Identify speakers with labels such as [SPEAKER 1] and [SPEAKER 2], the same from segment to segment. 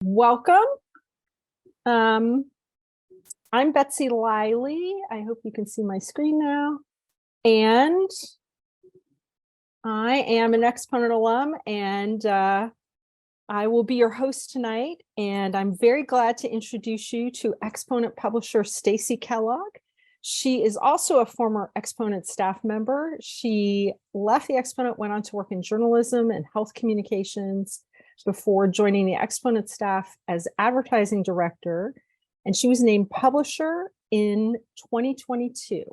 [SPEAKER 1] Welcome. I'm Betsy Liley. I hope you can see my screen now. And I am an Exponent alum, and I will be your host tonight. And I'm very glad to introduce you to Exponent publisher Stacy Kellogg. She is also a former Exponent staff member. She left the Exponent, went on to work in journalism and health communications before joining the Exponent staff as advertising director, and she was named publisher in 2022.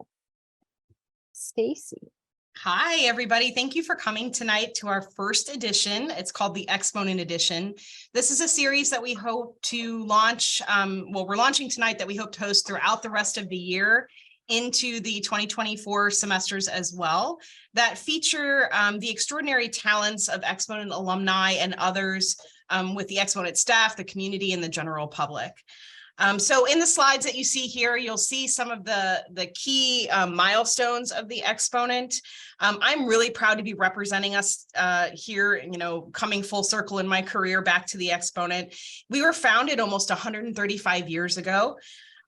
[SPEAKER 1] Stacy.
[SPEAKER 2] Hi, everybody. Thank you for coming tonight to our first edition. It's called the Exponent Edition. This is a series that we hope to launch. We're launching tonight, that we hope to host throughout the rest of the year into the 2024 semesters as well, that feature the extraordinary talents of Exponent alumni and others with the Exponent staff, the community, and the general public. So in the slides that you see here, you'll see some of the key milestones of the Exponent. I'm really proud to be representing us here, coming full circle in my career back to the Exponent. We were founded almost 135 years ago.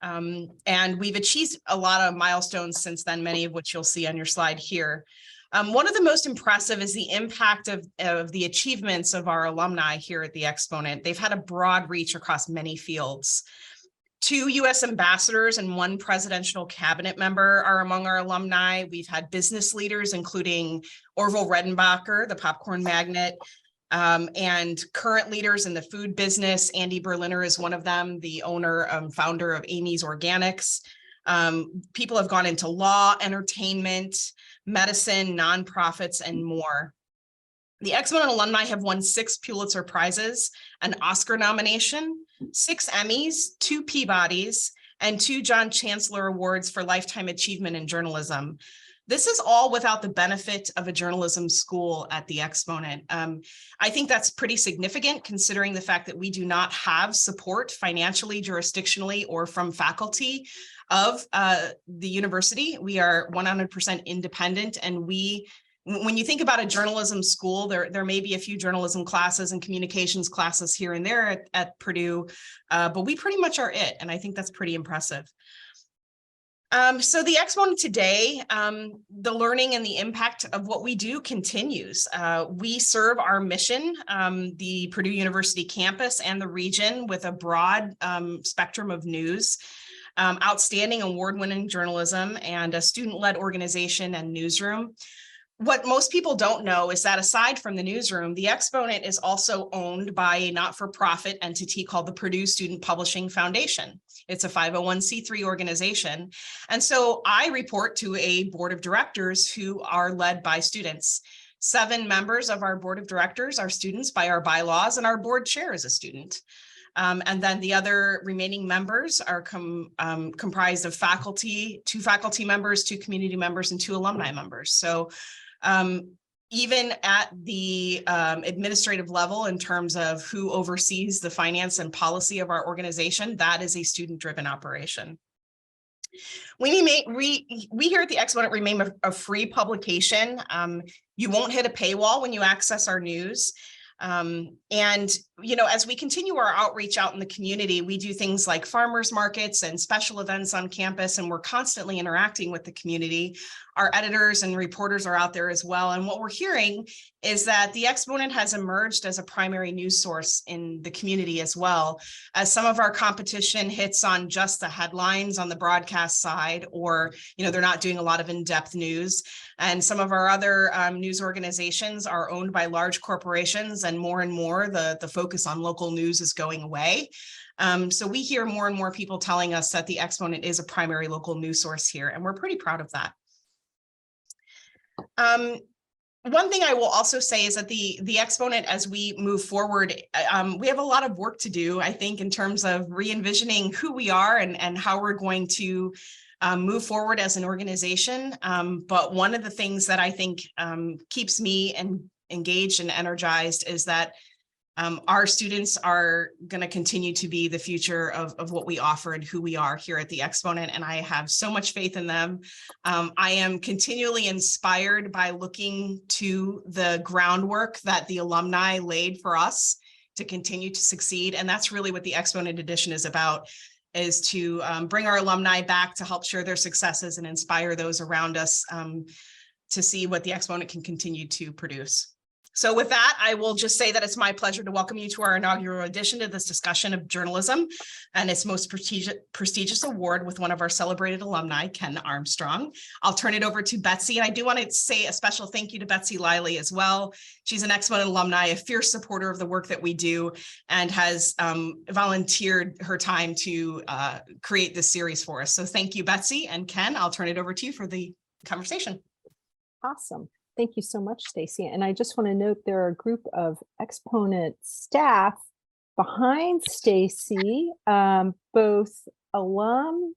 [SPEAKER 2] And we've achieved a lot of milestones since then, many of which you'll see on your slide here. One of the most impressive is the impact of the achievements of our alumni here at the Exponent. They've had a broad reach across many fields. 2 U.S. ambassadors and 1 presidential cabinet member are among our alumni. We've had business leaders, including Orville Redenbacher, the popcorn magnate, and current leaders in the food business. Andy Berliner is one of them, the owner, founder of Amy's Organics. People have gone into law, entertainment, medicine, nonprofits, and more. The Exponent alumni have won 6 Pulitzer Prizes, an Oscar nomination, 6 Emmys, 2 Peabodys, and 2 John Chancellor Awards for lifetime achievement in journalism. This is all without the benefit of a journalism school at the Exponent. I think that's pretty significant, considering the fact that we do not have support financially, jurisdictionally, or from faculty of the university. We are 100% independent, and when you think about a journalism school, there may be a few journalism classes and communications classes here and there at Purdue, but we pretty much are it, and I think that's pretty impressive. So the Exponent today, the learning and the impact of what we do continues. We serve our mission, the Purdue University campus and the region, with a broad spectrum of news, outstanding award-winning journalism, and a student-led organization and newsroom. What most people don't know is that aside from the newsroom, the Exponent is also owned by a not-for-profit entity called the Purdue Student Publishing Foundation. It's a 501c3 organization. And so I report to a board of directors who are led by students. 7 members of our board of directors are students by our bylaws, and our board chair is a student. And then the other remaining members are comprised of faculty, 2 faculty members, 2 community members, and 2 alumni members. So even at the administrative level, in terms of who oversees the finance and policy of our organization, that is a student-driven operation. We here at the Exponent remain a free publication. You won't hit a paywall when you access our news. And, as we continue our outreach out in the community, we do things like farmers markets and special events on campus, and we're constantly interacting with the community. Our editors and reporters are out there as well. And what we're hearing is that the Exponent has emerged as a primary news source in the community as well, as some of our competition hits on just the headlines on the broadcast side, or, they're not doing a lot of in-depth news. And some of our other news organizations are owned by large corporations, and more the focus on local news is going away. So we hear more and more people telling us that the Exponent is a primary local news source here, and we're pretty proud of that. One thing I will also say is that the Exponent, as we move forward, we have a lot of work to do, I think, in terms of re-envisioning who we are and how we're going to move forward as an organization. But one of the things that I think keeps me engaged and energized is that our students are going to continue to be the future of what we offer and who we are here at the Exponent, and I have so much faith in them. I am continually inspired by looking to the groundwork that the alumni laid for us to continue to succeed. And that's really what the Exponent Edition is about, is to bring our alumni back to help share their successes and inspire those around us to see what the Exponent can continue to produce. So with that, I will just say that it's my pleasure to welcome you to our inaugural edition of this discussion of journalism and its most prestigious award with one of our celebrated alumni, Ken Armstrong. I'll turn it over to Betsy. And I do want to say a special thank you to Betsy Liley as well. She's an Exponent alumni, a fierce supporter of the work that we do, and has volunteered her time to create this series for us. So thank you, Betsy. And Ken, I'll turn it over to you for the conversation.
[SPEAKER 1] Awesome. Thank you so much, Stacy. And I just want to note there are a group of Exponent staff behind Stacy, both alum,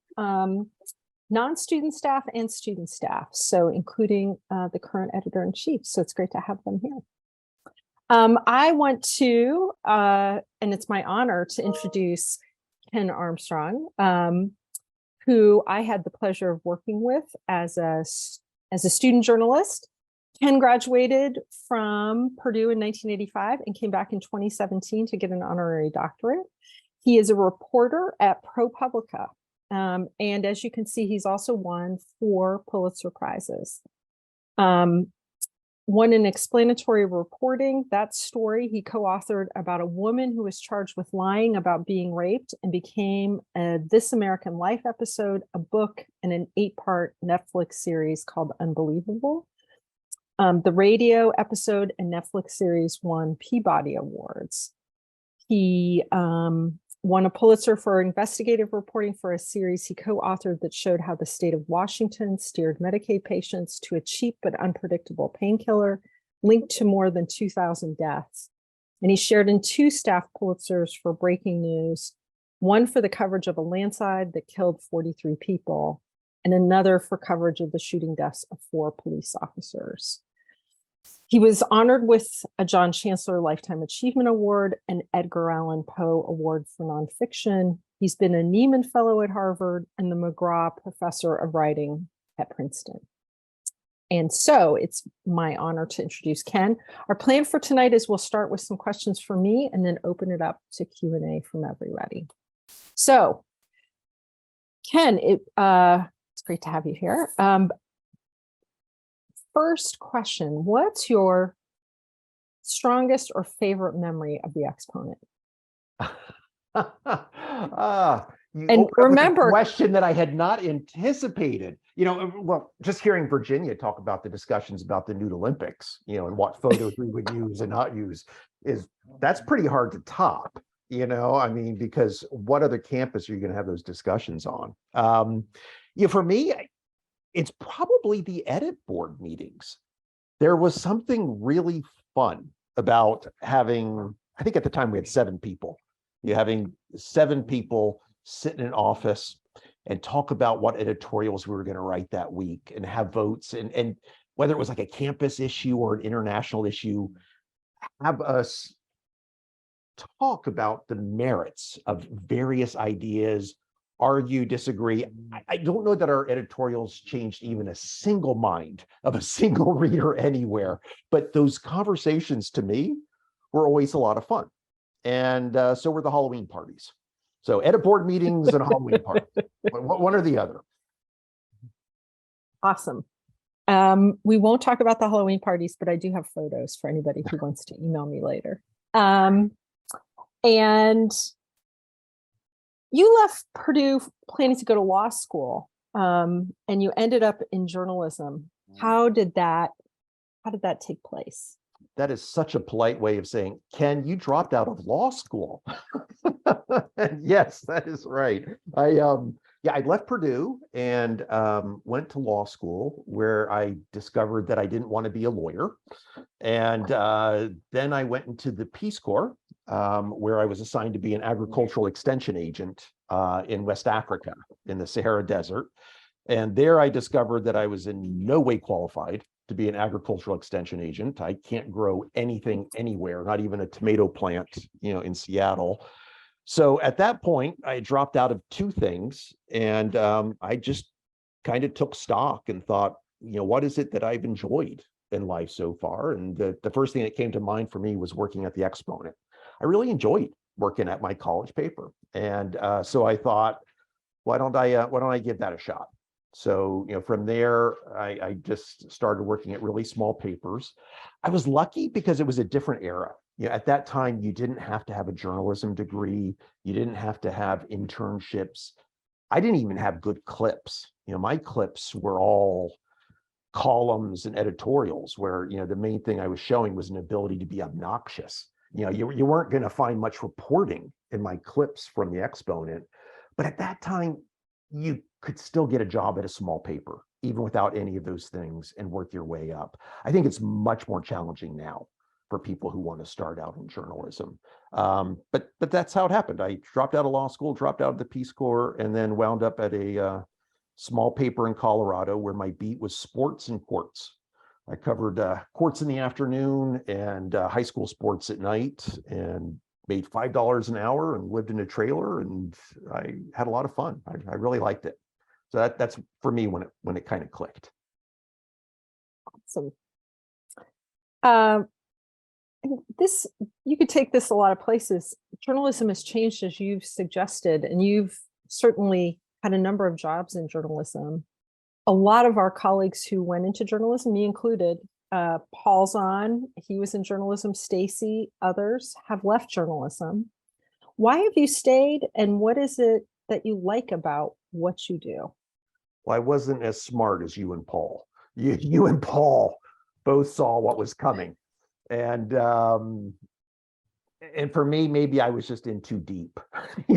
[SPEAKER 1] non-student staff and student staff. So including the current editor-in-chief. So it's great to have them here. I want to, and it's my honor to introduce Ken Armstrong, who I had the pleasure of working with as a student journalist. Ken graduated from Purdue in 1985 and came back in 2017 to get an honorary doctorate. He is a reporter at ProPublica. And as you can see, he's also won 4 Pulitzer Prizes. Won in explanatory reporting. That story he co-authored about a woman who was charged with lying about being raped and became a This American Life episode, a book, and an 8-part Netflix series called Unbelievable. The radio episode and Netflix series won Peabody Awards. He won a Pulitzer for investigative reporting for a series he co-authored that showed how the state of Washington steered Medicaid patients to a cheap but unpredictable painkiller linked to more than 2,000 deaths. And he shared in 2 staff Pulitzers for breaking news, one for the coverage of a landslide that killed 43 people, and another for coverage of the shooting deaths of 4 police officers. He was honored with a John Chancellor Lifetime Achievement Award, an Edgar Allen Poe Award for nonfiction. He's been a Nieman Fellow at Harvard and the McGraw Professor of Writing at Princeton. And so it's my honor to introduce Ken. Our plan for tonight is we'll start with some questions for me and then open it up to Q&A from everybody. So, Ken, it's great to have you here. First question, what's your strongest or favorite memory of the Exponent?
[SPEAKER 3] And remember, a question that I had not anticipated. Well, just hearing Virginia talk about the discussions about the nude Olympics, and what photos we would use and not use, that's pretty hard to top. Because what other campus are you going to have those discussions on? For me, it's probably the edit board meetings. There was something really fun about having, I think at the time we had 7 people. Having 7 people sit in an office and talk about what editorials we were going to write that week and have votes, and whether it was like a campus issue or an international issue, have us talk about the merits of various ideas, argue, disagree. I don't know that our editorials changed even a single mind of a single reader anywhere, but those conversations to me were always a lot of fun. And so were the Halloween parties. So edit board meetings and Halloween parties, one or the other.
[SPEAKER 1] Awesome. We won't talk about the Halloween parties, but I do have photos for anybody who wants to email me later. And you left Purdue planning to go to law school, and you ended up in journalism. How did that take place?
[SPEAKER 3] That is such a polite way of saying, Ken, you dropped out of law school. Yes, that is right. I left Purdue and went to law school, where I discovered that I didn't want to be a lawyer. And then I went into the Peace Corps, where I was assigned to be an agricultural extension agent in West Africa, in the Sahara Desert. And there I discovered that I was in no way qualified to be an agricultural extension agent. I can't grow anything anywhere, not even a tomato plant, in Seattle. So at that point, I dropped out of 2 things, and I just kind of took stock and thought, what is it that I've enjoyed in life so far? And the first thing that came to mind for me was working at the Exponent. I really enjoyed working at my college paper. And so I thought, why don't I give that a shot? So, from there, I just started working at really small papers. I was lucky because it was a different era. At that time, you didn't have to have a journalism degree. You didn't have to have internships. I didn't even have good clips. My clips were all columns and editorials where, the main thing I was showing was an ability to be obnoxious. You weren't going to find much reporting in my clips from the Exponent. But at that time, you could still get a job at a small paper, even without any of those things, and work your way up. I think it's much more challenging now for people who want to start out in journalism. But that's how it happened. I dropped out of law school, dropped out of the Peace Corps, and then wound up at a small paper in Colorado where my beat was sports and courts. I covered courts in the afternoon and high school sports at night, and made $5 an hour and lived in a trailer, and I had a lot of fun. I really liked it. So that's for me when it kind of clicked.
[SPEAKER 1] Awesome. This, you could take this a lot of places. Journalism has changed, as you've suggested, and you've certainly had a number of jobs in journalism. A lot of our colleagues who went into journalism, me included, Paul's on, he was in journalism, Stacy, others have left journalism. Why have you stayed, and what is it that you like about what you do?
[SPEAKER 3] Well, I wasn't as smart as you and Paul. You and Paul both saw what was coming. And for me, maybe I was just in too deep.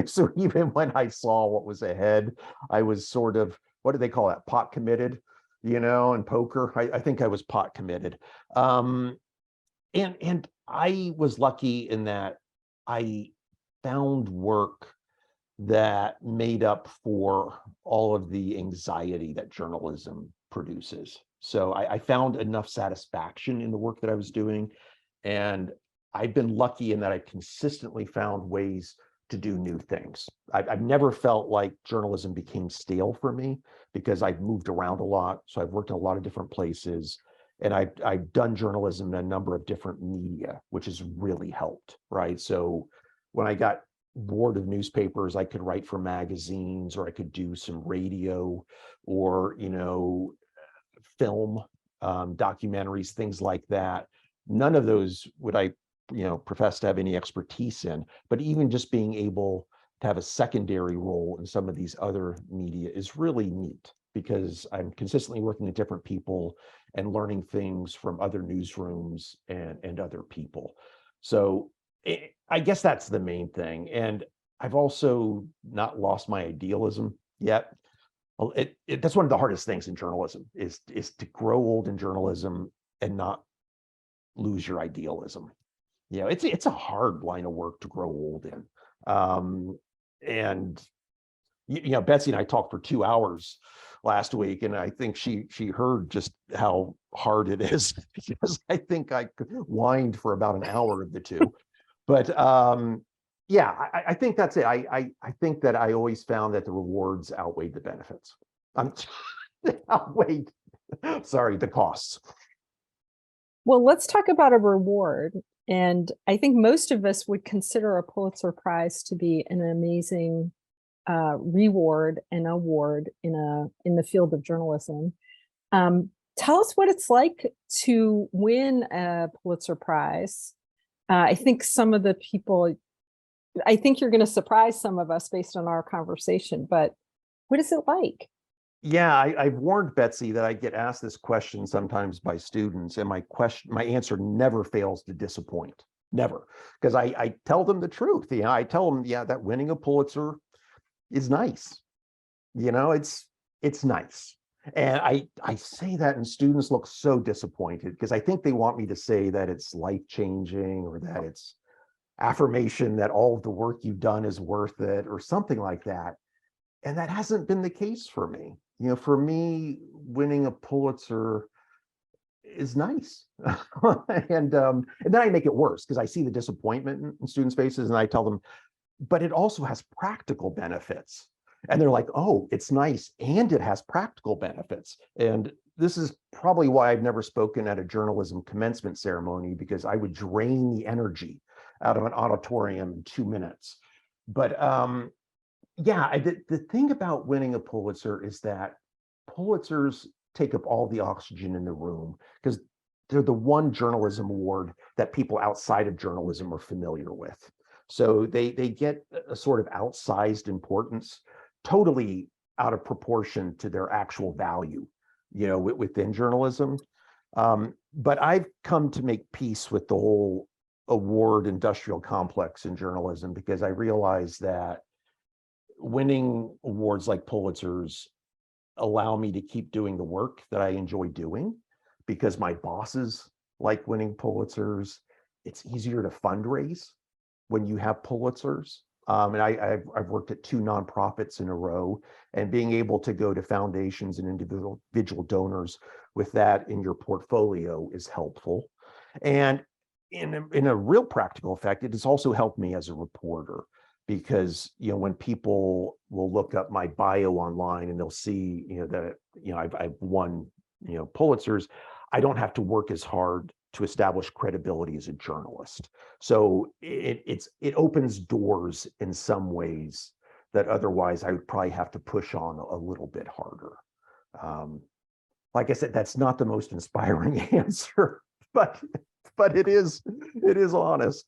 [SPEAKER 3] So even when I saw what was ahead, I was sort of, what do they call that? Pot committed, in poker. I think I was pot committed. And I was lucky in that I found work that made up for all of the anxiety that journalism produces. So I found enough satisfaction in the work that I was doing. And I've been lucky in that I consistently found ways to do new things. I've never felt like journalism became stale for me because I've moved around a lot. So I've worked in a lot of different places, and I've done journalism in a number of different media, which has really helped, right? So when I got bored of newspapers, I could write for magazines, or I could do some radio, or, film, documentaries, things like that. None of those would I profess to have any expertise in, but even just being able to have a secondary role in some of these other media is really neat, because I'm consistently working with different people and learning things from other newsrooms and other people. So I guess that's the main thing. And I've also not lost my idealism yet. That's one of the hardest things in journalism is to grow old in journalism and not lose your idealism. It's a hard line of work to grow old in. And Betsy and I talked for 2 hours last week, and I think she heard just how hard it is, because I think I whined for about an hour of the two. But I think that's it. I think that I always found that the rewards outweighed the benefits. Outweighed, sorry, the costs.
[SPEAKER 1] Well, let's talk about a reward. And I think most of us would consider a Pulitzer Prize to be an amazing reward and award in the field of journalism. Tell us what it's like to win a Pulitzer Prize. I think some of the people, I think you're going to surprise some of us based on our conversation, but what is it like?
[SPEAKER 3] Yeah, I've warned Betsy that I get asked this question sometimes by students, and my answer never fails to disappoint. Never, because I tell them the truth. I tell them, that winning a Pulitzer is nice. It's nice. And I say that, and students look so disappointed, because I think they want me to say that it's life-changing, or that it's affirmation that all of the work you've done is worth it, or something like that. And that hasn't been the case for me. For me, winning a Pulitzer is nice. And then I make it worse, because I see the disappointment in students' faces, and I tell them, but it also has practical benefits. And they're like, oh, it's nice, and it has practical benefits. And this is probably why I've never spoken at a journalism commencement ceremony, because I would drain the energy out of an auditorium in 2 minutes. But yeah, the thing about winning a Pulitzer is that Pulitzers take up all the oxygen in the room because they're the one journalism award that people outside of journalism are familiar with. So they get a sort of outsized importance, totally out of proportion to their actual value, you know, within journalism. But I've come to make peace with the whole award industrial complex in journalism because I realize that winning awards like Pulitzers allow me to keep doing the work that I enjoy doing because my bosses like winning Pulitzers. It's easier to fundraise when you have Pulitzers. And I've worked at 2 nonprofits in a row, and being able to go to foundations and individual donors with that in your portfolio is helpful. And in a real practical effect, it has also helped me as a reporter because, you know, when people will look up my bio online and they'll see, you know, that, you know, I've won, you know, Pulitzers, I don't have to work as hard to establish credibility as a journalist. So it opens doors in some ways that otherwise I would probably have to push on a little bit harder. Like I said, that's not the most inspiring answer, but it is honest.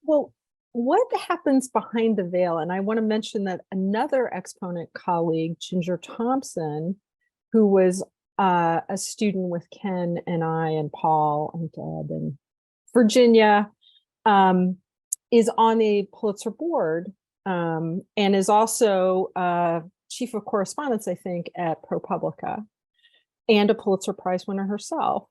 [SPEAKER 1] Well, what happens behind the veil? And I want to mention that another Exponent colleague, Ginger Thompson, who was a student with Ken and I and Paul and Deb and Virginia, is on the Pulitzer board and is also chief of correspondence, I think, at ProPublica, and a Pulitzer Prize winner herself.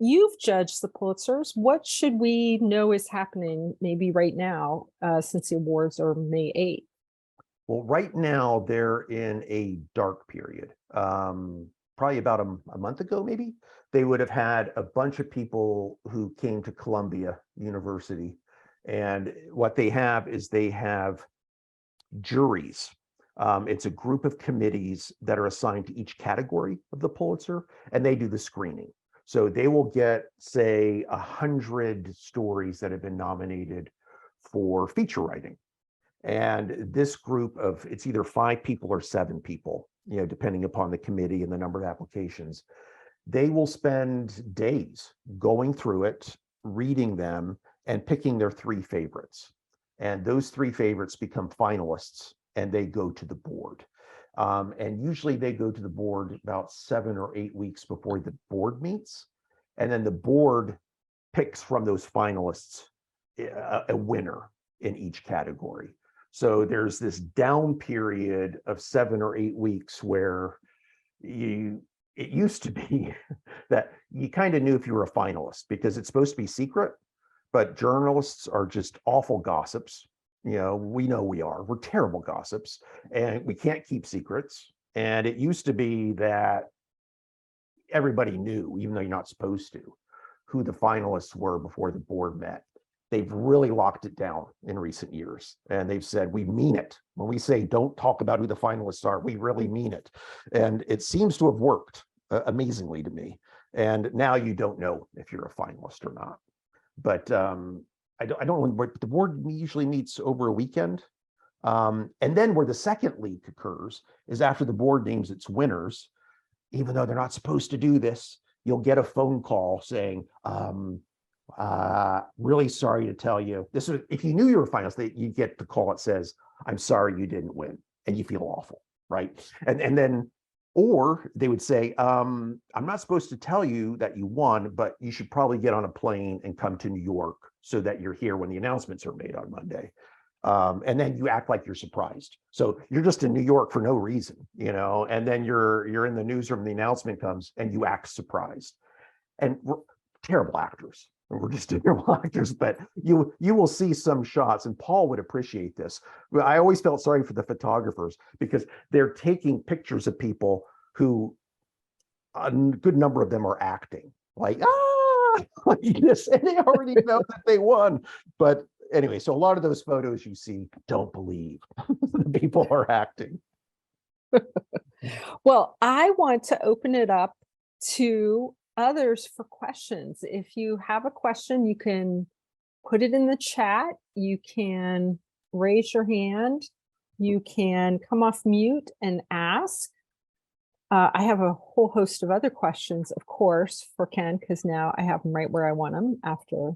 [SPEAKER 1] You've judged the Pulitzers. What should we know is happening maybe right now, since the awards are May 8th?
[SPEAKER 3] Well, right now they're in a dark period. Probably about a month ago, maybe, they would have had a bunch of people who came to Columbia University. And what they have is they have juries. It's a group of committees that are assigned to each category of the Pulitzer, and they do the screening. So they will get, say, 100 stories that have been nominated for feature writing. And this group of, it's either 5 people or 7 people, you know, depending upon the committee and the number of applications. They will spend days going through it, reading them, and picking their 3 favorites. And those 3 favorites become finalists, and they go to the board. And usually they go to the board about 7 or 8 weeks before the board meets. And then the board picks from those finalists a winner in each category. So there's this down period of 7 or 8 weeks where it used to be that you kind of knew if you were a finalist because it's supposed to be secret, but journalists are just awful gossips. You know we are. We're terrible gossips, and we can't keep secrets. And it used to be that everybody knew, even though you're not supposed to, who the finalists were before the board met. They've really locked it down in recent years, and they've said, we mean it. When we say don't talk about who the finalists are, we really mean it. And it seems to have worked amazingly to me. And now you don't know if you're a finalist or not. But I don't know, the board usually meets over a weekend. And then where the second leak occurs is after the board names its winners, even though they're not supposed to do this, you'll get a phone call saying, really sorry to tell you, this is, if you knew you were a finalist, you get the call that says, I'm sorry you didn't win, and you feel awful, right? And then, or they would say, I'm not supposed to tell you that you won, but you should probably get on a plane and come to New York so that you're here when the announcements are made on Monday. And then you act like you're surprised. So you're just in New York for no reason, you know, and then you're in the newsroom, the announcement comes and you act surprised. And we're terrible actors. We're just terrible actors, but you will see some shots, and Paul would appreciate this. I always felt sorry for the photographers because they're taking pictures of people who a good number of them are acting like, like this, and they already know that they won. But anyway, so a lot of those photos you see, don't believe the people are acting.
[SPEAKER 1] Well, I want to open it up to others for questions. If you have a question, you can put it in the chat. You can raise your hand. You can come off mute and ask. I have a whole host of other questions, of course, for Ken, because now I have them right where I want them after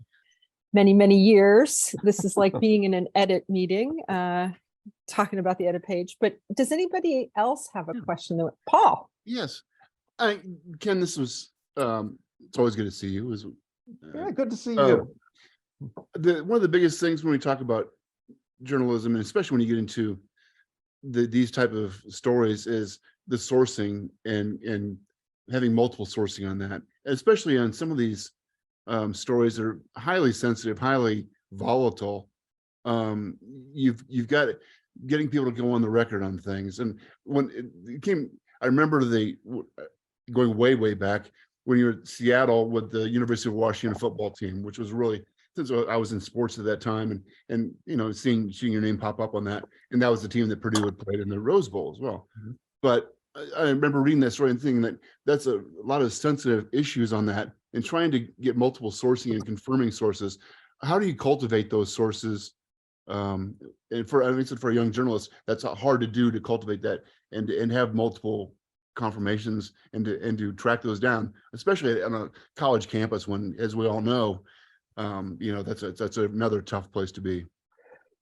[SPEAKER 1] many, many years. This is like being in an edit meeting, talking about the edit page. But does anybody else have a question? Paul?
[SPEAKER 4] Yes. Ken, this was, it's always good to see you. It was,
[SPEAKER 3] Yeah, good to see you.
[SPEAKER 4] One of the biggest things when we talk about journalism, and especially when you get into these type of stories, is the sourcing and having multiple sourcing on that, especially on some of these stories that are highly sensitive, highly volatile. You've got getting people to go on the record on things. And when it came, I remember going way back when you were at Seattle with the University of Washington football team, which was really, since I was in sports at that time, and you know, seeing your name pop up on that, and that was the team that Purdue had played in the Rose Bowl as well. Mm-hmm. But I remember reading that story and thinking that that's a lot of sensitive issues on that, and trying to get multiple sourcing and confirming sources. How do you cultivate those sources? And for a young journalist, that's hard to do, to cultivate that and have multiple confirmations and to track those down, especially on a college campus when, as we all know, you know, that's another tough place to be.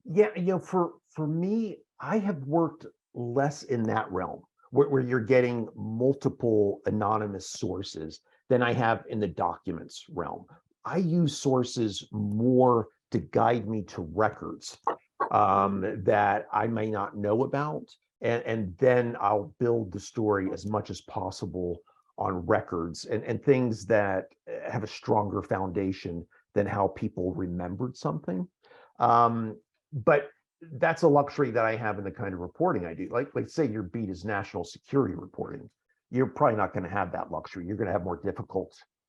[SPEAKER 3] Yeah, you know, for me, I have worked less in that realm where you're getting multiple anonymous sources than I have in the documents realm. I use sources more to guide me to records that I may not know about, and then I'll build the story as much as possible on records and things that have a stronger foundation than how people remembered something. But that's a luxury that I have in the kind of reporting I do. Like say your beat is national security reporting. You're probably not going to have that luxury. You're going to have more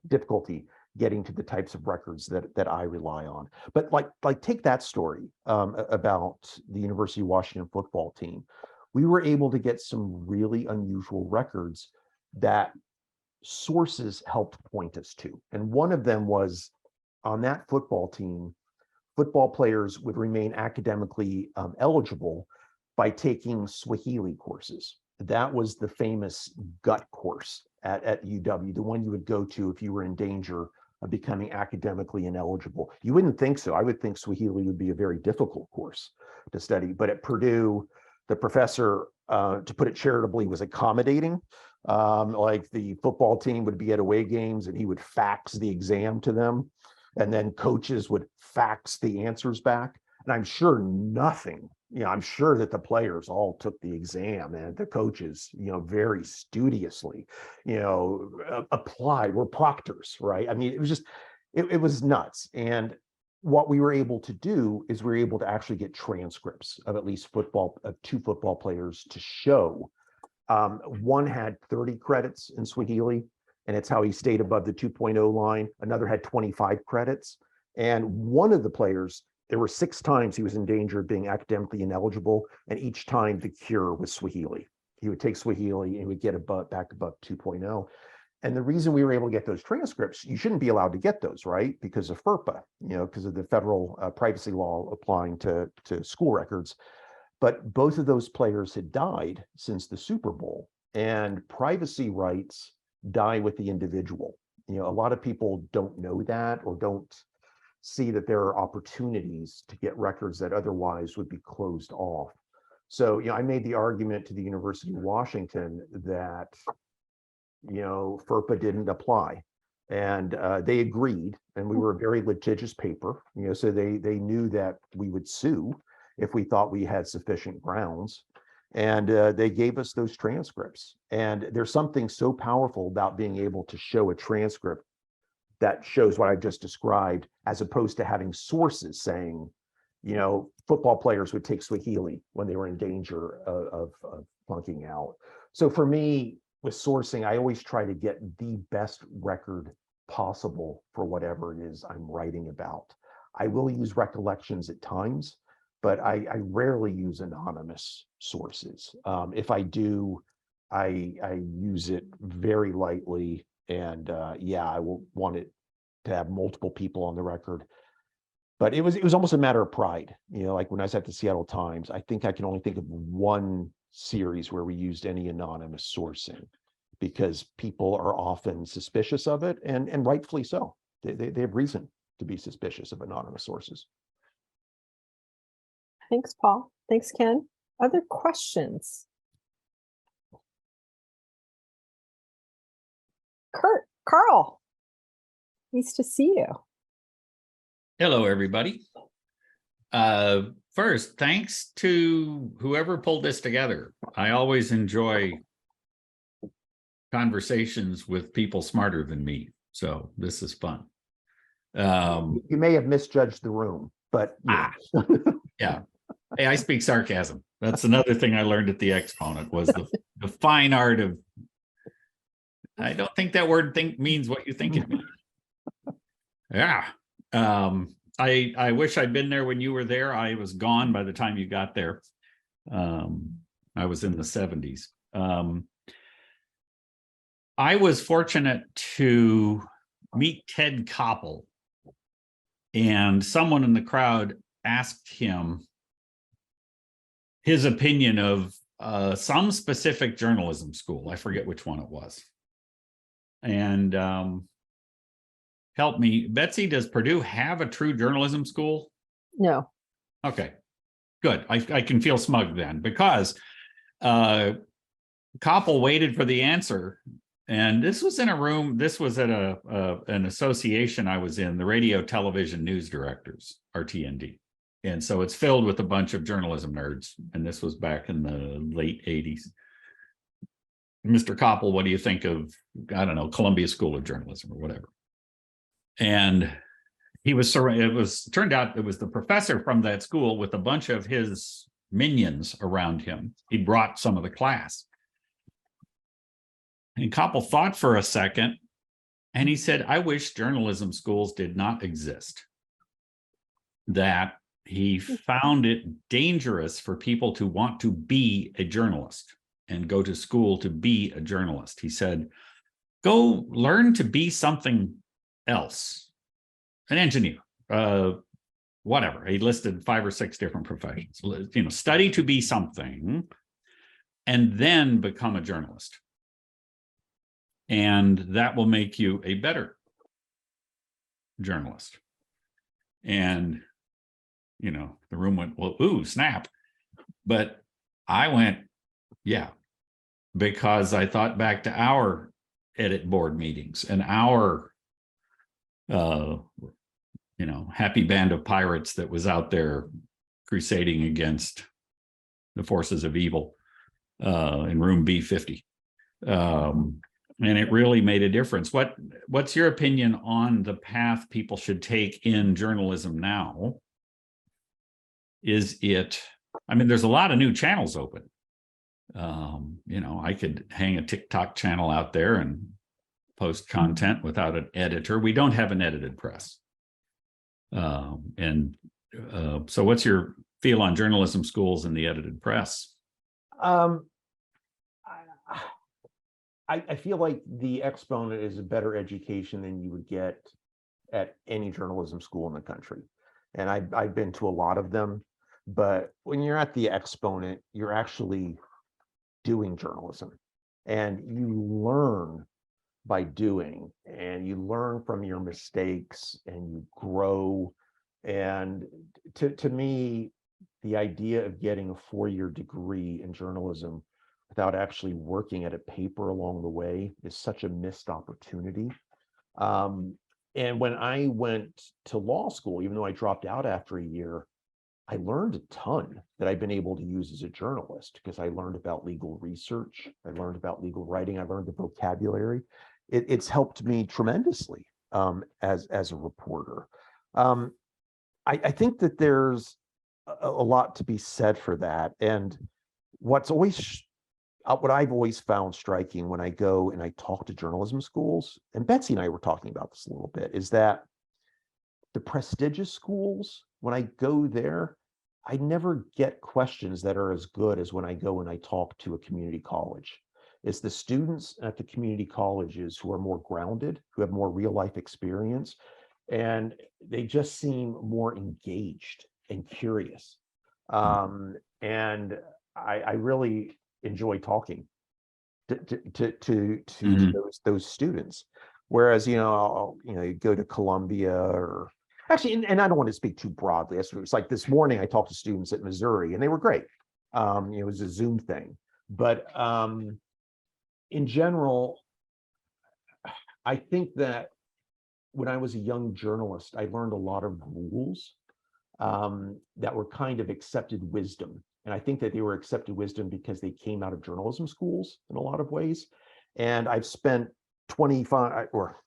[SPEAKER 3] difficulty getting to the types of records that I rely on. But like take that story about the University of Washington football team. We were able to get some really unusual records that sources helped point us to. And one of them was, on that football team, football players would remain academically eligible by taking Swahili courses. That was the famous gut course at UW, the one you would go to if you were in danger of becoming academically ineligible. You wouldn't think so. I would think Swahili would be a very difficult course to study. But at Purdue, the professor, to put it charitably, was accommodating. Like the football team would be at away games and he would fax the exam to them. And then coaches would fax the answers back. And I'm sure I'm sure that the players all took the exam, and the coaches, very studiously, applied, were proctors, right? I mean, it was just, it was nuts. And what we were able to do is we were able to actually get transcripts of at least two football players to show. One had 30 credits in Swahili, and it's how he stayed above the 2.0 line. Another had 25 credits. And one of the players, there were 6 times he was in danger of being academically ineligible, and each time the cure was Swahili. He would take Swahili and he would get back above 2.0. And the reason we were able to get those transcripts, you shouldn't be allowed to get those, right? Because of FERPA, because of the federal privacy law applying to school records. But both of those players had died since the Super Bowl, and privacy rights die with the individual. A lot of people don't know that, or don't see that there are opportunities to get records that otherwise would be closed off. So, I made the argument to the University of Washington that, FERPA didn't apply, and they agreed, and we were a very litigious paper, so they knew that we would sue if we thought we had sufficient grounds. And they gave us those transcripts. And there's something so powerful about being able to show a transcript that shows what I just described, as opposed to having sources saying, football players would take Swahili when they were in danger of flunking out. So for me, with sourcing, I always try to get the best record possible for whatever it is I'm writing about. I will use recollections at times, but I rarely use anonymous sources. If I do, I use it very lightly. And I will want it to have multiple people on the record. But it was almost a matter of pride. Like when I was at the Seattle Times, I think I can only think of one series where we used any anonymous sourcing, because people are often suspicious of it, and rightfully so. They have reason to be suspicious of anonymous sources.
[SPEAKER 1] Thanks, Paul. Thanks, Ken. Other questions? Carl, nice to see you.
[SPEAKER 5] Hello, everybody. First, thanks to whoever pulled this together. I always enjoy conversations with people smarter than me, so this is fun.
[SPEAKER 3] You may have misjudged the room, but
[SPEAKER 5] yeah. Hey, I speak sarcasm. That's another thing I learned at the Exponent, was the fine art of, I don't think that word means what you think it means. Yeah. I wish I'd been there when you were there. I was gone by the time you got there. I was in the 70s. I was fortunate to meet Ted Koppel, and someone in the crowd asked him his opinion of some specific journalism school. I forget which one it was. And help me, Betsy, does Purdue have a true journalism school?
[SPEAKER 1] No.
[SPEAKER 5] Okay, good. I can feel smug then, because Koppel waited for the answer. And this was in a room, this was at an association I was in, the Radio Television News Directors, RTND. And so it's filled with a bunch of journalism nerds. And this was back in the late 80s. Mr. Koppel, what do you think of, I don't know, Columbia School of Journalism or whatever? And turned out it was the professor from that school with a bunch of his minions around him. He brought some of the class. And Koppel thought for a second, and he said, I wish journalism schools did not exist. That he found it dangerous for people to want to be a journalist and go to school to be a journalist. He said, go learn to be something else, an engineer, whatever. He listed 5 or 6 different professions. Study to be something and then become a journalist. And that will make you a better journalist. And, the room went, well, ooh, snap. But I went, yeah, because I thought back to our edit board meetings and our, happy band of pirates that was out there crusading against the forces of evil in room B50. And it really made a difference. What's your opinion on the path people should take in journalism now? There's a lot of new channels open. I could hang a TikTok channel out there and post content without an editor. We don't have an edited press. So what's your feel on journalism schools and the edited press?
[SPEAKER 3] I feel like the Exponent is a better education than you would get at any journalism school in the country. And I've been to a lot of them, but when you're at the Exponent, you're actually doing journalism, and you learn by doing, and you learn from your mistakes, and you grow. And to me, the idea of getting a 4-year degree in journalism without actually working at a paper along the way is such a missed opportunity. And when I went to law school, even though I dropped out after a year, I learned a ton that I've been able to use as a journalist, because I learned about legal research, I learned about legal writing, I learned the vocabulary. It's helped me tremendously as a reporter. I think that there's a lot to be said for that. And what I've always found striking when I go and I talk to journalism schools, and Betsy and I were talking about this a little bit, is that the prestigious schools, when I go there, I never get questions that are as good as when I go and I talk to a community college. It's the students at the community colleges who are more grounded, who have more real life experience, and they just seem more engaged and curious. And I really enjoy talking to those students. Whereas, you go to Columbia or actually, and I don't want to speak too broadly. It's like this morning I talked to students at Missouri and they were great. It was a Zoom thing, but in general, I think that when I was a young journalist, I learned a lot of rules that were kind of accepted wisdom. And I think that they were accepted wisdom because they came out of journalism schools in a lot of ways. And I've spent 25 or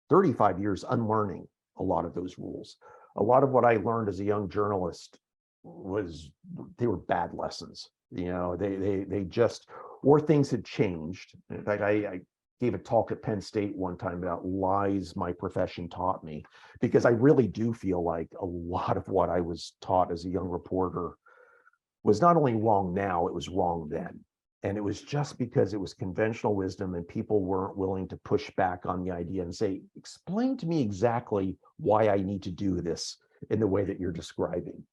[SPEAKER 3] 35 years unlearning a lot of those rules. A lot of what I learned as a young journalist they were bad lessons. They just, or things had changed. In fact, I gave a talk at Penn State one time about lies my profession taught me, because I really do feel like a lot of what I was taught as a young reporter was not only wrong now, it was wrong then. And it was just because it was conventional wisdom and people weren't willing to push back on the idea and say, explain to me exactly why I need to do this in the way that you're describing.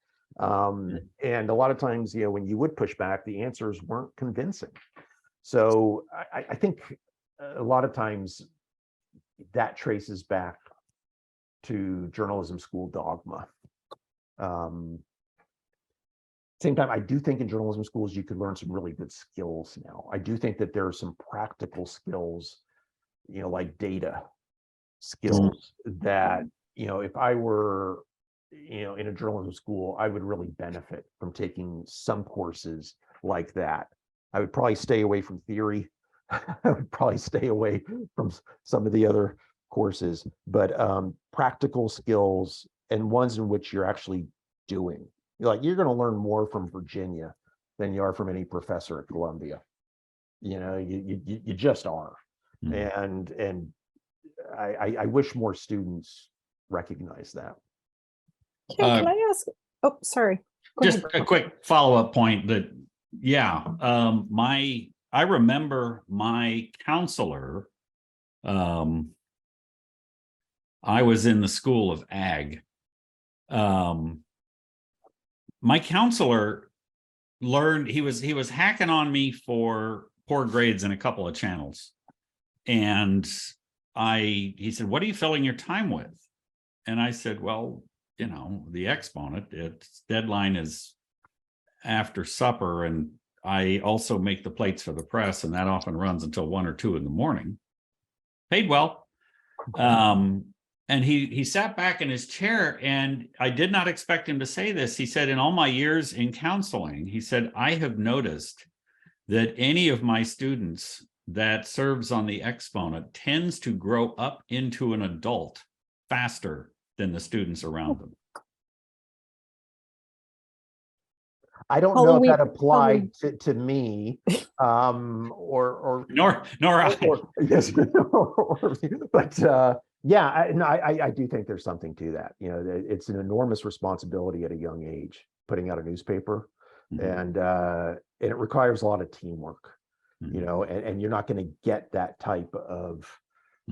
[SPEAKER 3] And a lot of times, when you would push back, the answers weren't convincing. So I think a lot of times that traces back to journalism school dogma. Same time, I do think in journalism schools, you could learn some really good skills now. I do think that there are some practical skills, like data skills that, if I were, in a journalism school, I would really benefit from taking some courses like that. I would probably stay away from theory. I would probably stay away from some of the other courses, but practical skills and ones in which you're actually doing. You're going to learn more from Virginia than you are from any professor at Columbia. You just are. And I wish more students recognize that.
[SPEAKER 1] Can I ask? Oh, sorry. Go
[SPEAKER 5] Just
[SPEAKER 1] ahead.
[SPEAKER 5] a quick follow-up point that, I remember my counselor, I was in the School of Ag. My counselor learned, he was hacking on me for poor grades in a couple of channels. And he said, what are you filling your time with? And I said, well, the Exponent, its deadline is after supper. And I also make the plates for the press, and that often runs until 1 or 2 in the morning. Paid well. And he sat back in his chair, and I did not expect him to say this. He said, in all my years in counseling, he said, I have noticed that any of my students that serves on the Exponent tends to grow up into an adult faster than the students around them.
[SPEAKER 3] I don't know if that applied to me, or
[SPEAKER 5] nor I.
[SPEAKER 3] Yes, but I do think there's something to that. It's an enormous responsibility at a young age, putting out a newspaper, and it requires a lot of teamwork. And you're not going to get that type of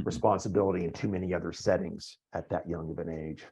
[SPEAKER 3] responsibility in too many other settings at that young of an age.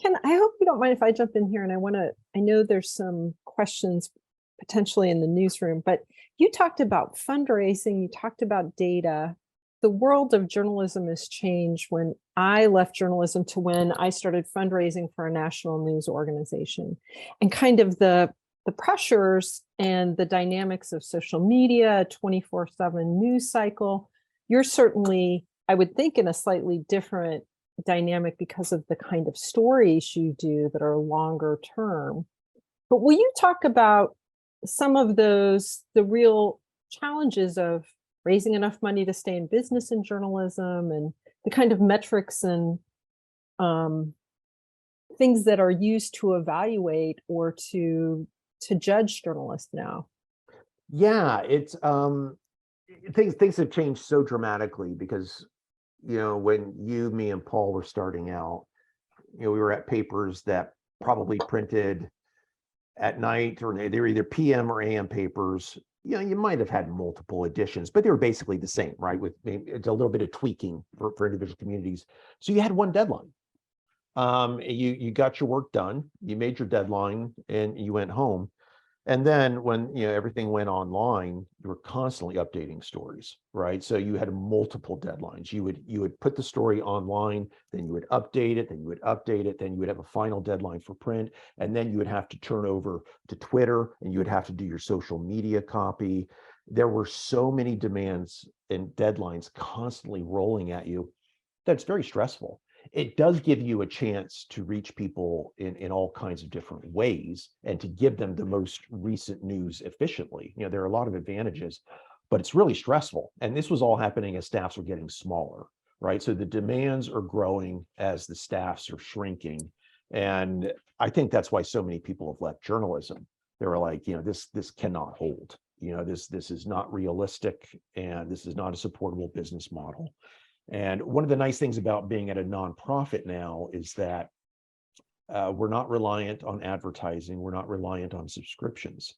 [SPEAKER 1] Ken, I hope you don't mind if I jump in here, and I know there's some questions potentially in the newsroom, but you talked about fundraising, you talked about data. The world of journalism has changed when I left journalism to when I started fundraising for a national news organization, and kind of the pressures and the dynamics of social media, 24/7 news cycle. You're certainly, I would think, in a slightly different dynamic because of the kind of stories you do that are longer term. But will you talk about some of the real challenges of raising enough money to stay in business in journalism, and the kind of metrics and things that are used to evaluate or to judge journalists now?
[SPEAKER 3] Yeah, it's things have changed so dramatically because when me and Paul were starting out, we were at papers that probably printed at night, or they were either PM or AM papers you know, you might have had multiple editions, but they were basically the same, right? With it's a little bit of tweaking for individual communities. So you had one deadline. You got your work done, you made your deadline, and you went home. And then when everything went online, you were constantly updating stories, right? So you had multiple deadlines. You would put the story online, then you would update it, then you would update it, then you would have a final deadline for print, and then you would have to turn over to Twitter, and you would have to do your social media copy. There were so many demands and deadlines constantly rolling at you that's very stressful. It does give you a chance to reach people in all kinds of different ways and to give them the most recent news efficiently. There are a lot of advantages, but it's really stressful. And this was all happening as staffs were getting smaller, right? So the demands are growing as the staffs are shrinking. And I think that's why so many people have left journalism. They were like, this cannot hold. This is not realistic, and this is not a supportable business model. And one of the nice things about being at a nonprofit now is that we're not reliant on advertising. We're not reliant on subscriptions.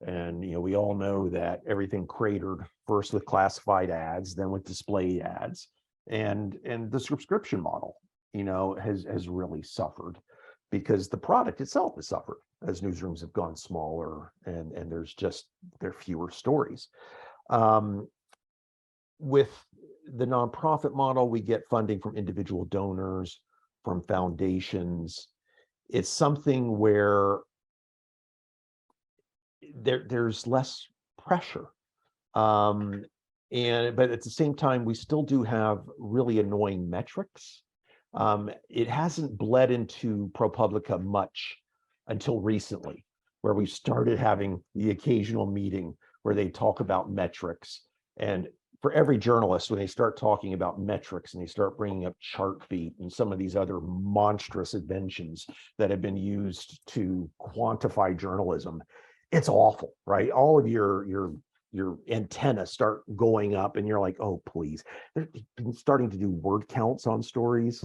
[SPEAKER 3] And, we all know that everything cratered first with classified ads, then with display ads. And the subscription model, has really suffered because the product itself has suffered as newsrooms have gone smaller and there are fewer stories. With the nonprofit model, we get funding from individual donors, from foundations. It's something where there's less pressure. But at the same time, we still do have really annoying metrics. It hasn't bled into ProPublica much until recently, where we started having the occasional meeting where they talk about metrics. And for every journalist, when they start talking about metrics and they start bringing up Chartbeat and some of these other monstrous inventions that have been used to quantify journalism, it's awful, right? All of your antennas start going up and you're like, oh, please. They're starting to do word counts on stories,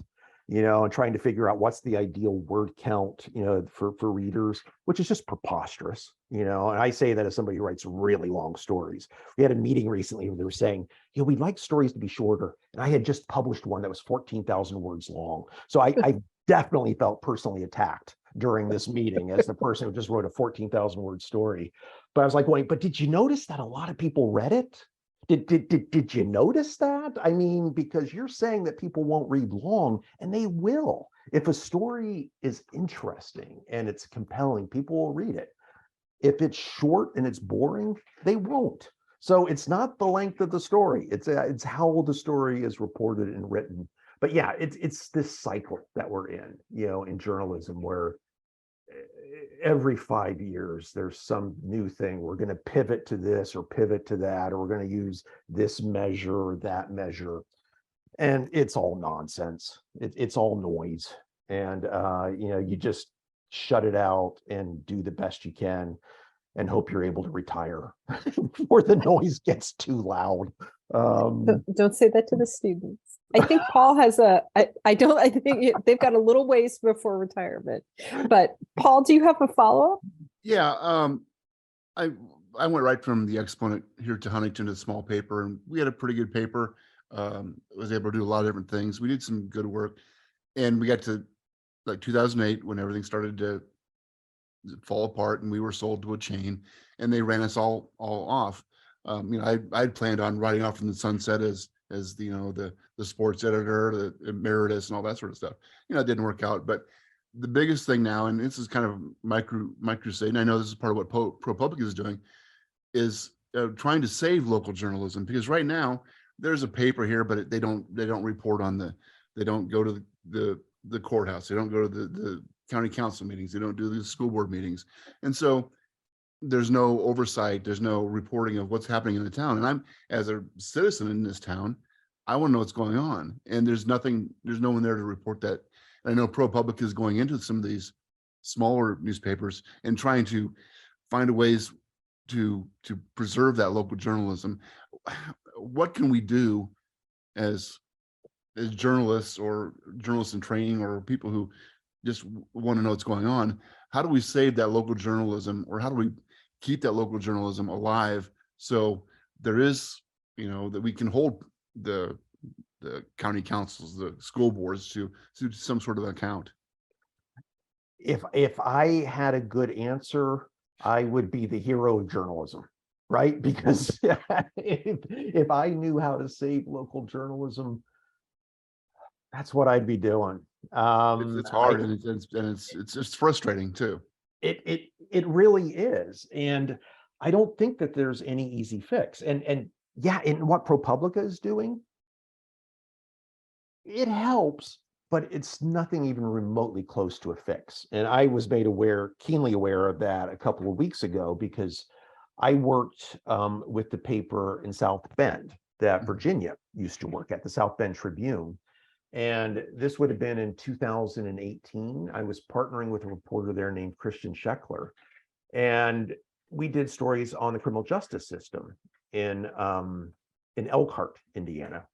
[SPEAKER 3] and trying to figure out what's the ideal word count, for readers, which is just preposterous, and I say that as somebody who writes really long stories. We had a meeting recently where they were saying, we'd like stories to be shorter. And I had just published one that was 14,000 words long. So I definitely felt personally attacked during this meeting as the person who just wrote a 14,000 word story. But I was like, wait, but did you notice that a lot of people read it? Did you notice that? I mean, because you're saying that people won't read long, and they will. If a story is interesting and it's compelling, people will read it. If it's short and it's boring, they won't. So it's not the length of the story. It's how the story is reported and written. But yeah, it's this cycle that we're in journalism, where every 5 years there's some new thing. We're going to pivot to this or pivot to that, or we're going to use this measure or that measure, and it's all nonsense. It's all noise, and you just shut it out and do the best you can and hope you're able to retire before the noise gets too loud.
[SPEAKER 1] Don't say that to the students. I think Paul has I think they've got a little ways before retirement. But Paul, do you have a follow-up?
[SPEAKER 4] Yeah, I went right from the Exponent here to Huntington to the small paper, and we had a pretty good paper. Was able to do a lot of different things. We did some good work, and we got to like 2008 when everything started to fall apart, and we were sold to a chain, and they ran us all off. I'd planned on riding off from the sunset as the sports editor, the emeritus, and all that sort of stuff. It didn't work out. But the biggest thing now, and this is kind of my crusade, and I know this is part of what ProPublica is doing, is trying to save local journalism, because right now there's a paper here, but they don't report on they don't go to the courthouse, they don't go to the county council meetings, they don't do the school board meetings, and so there's no oversight, there's no reporting of what's happening in the town. And I'm, as a citizen in this town, I want to know what's going on, and there's no one there to report that. And I know ProPublica is going into some of these smaller newspapers and trying to find ways to preserve that local journalism. What can we do as journalists, or journalists in training, or people who just want to know what's going on? How do we save that local journalism, or how do we keep that local journalism alive So there is, that we can hold the county councils, the school boards to some sort of account.
[SPEAKER 3] If I had a good answer, I would be the hero of journalism, right? Because if I knew how to save local journalism, that's what I'd be doing.
[SPEAKER 4] It's hard, and it's just frustrating too.
[SPEAKER 3] It really is, and I don't think that there's any easy fix. And yeah, in what ProPublica is doing, it helps, but it's nothing even remotely close to a fix. And I was made keenly aware of that a couple of weeks ago, because I worked with the paper in South Bend that Virginia used to work at, the South Bend Tribune. And this would have been in 2018. I was partnering with a reporter there named Christian Scheckler. And we did stories on the criminal justice system in Elkhart, Indiana.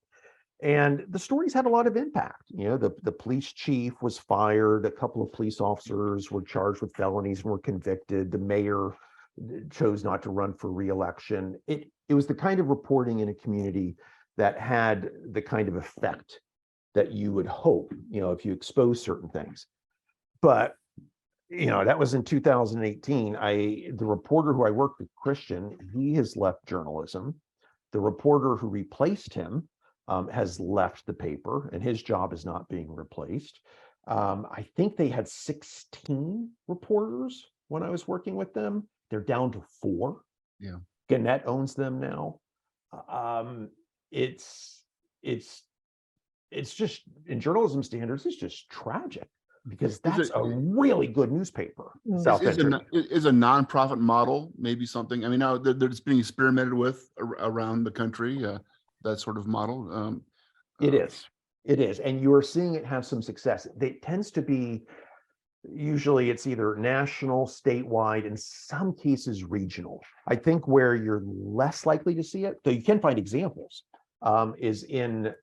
[SPEAKER 3] And the stories had a lot of impact. The police chief was fired. A couple of police officers were charged with felonies and were convicted. The mayor chose not to run for re-election. It was the kind of reporting in a community that had the kind of effect that you would hope, if you expose certain things. But, that was in 2018. The reporter who I worked with, Christian, he has left journalism. The reporter who replaced him has left the paper, and his job is not being replaced. I think they had 16 reporters when I was working with them. They're down to 4.
[SPEAKER 4] Yeah.
[SPEAKER 3] Gannett owns them now. It's just, in journalism standards, it's just tragic, because that's a really good newspaper.
[SPEAKER 4] Is a nonprofit model maybe something? I mean, now it's being experimented with around the country, that sort of model.
[SPEAKER 3] It is. And you're seeing it have some success. It tends to be, usually it's either national, statewide, in some cases regional. I think where you're less likely to see it, though you can find examples, is in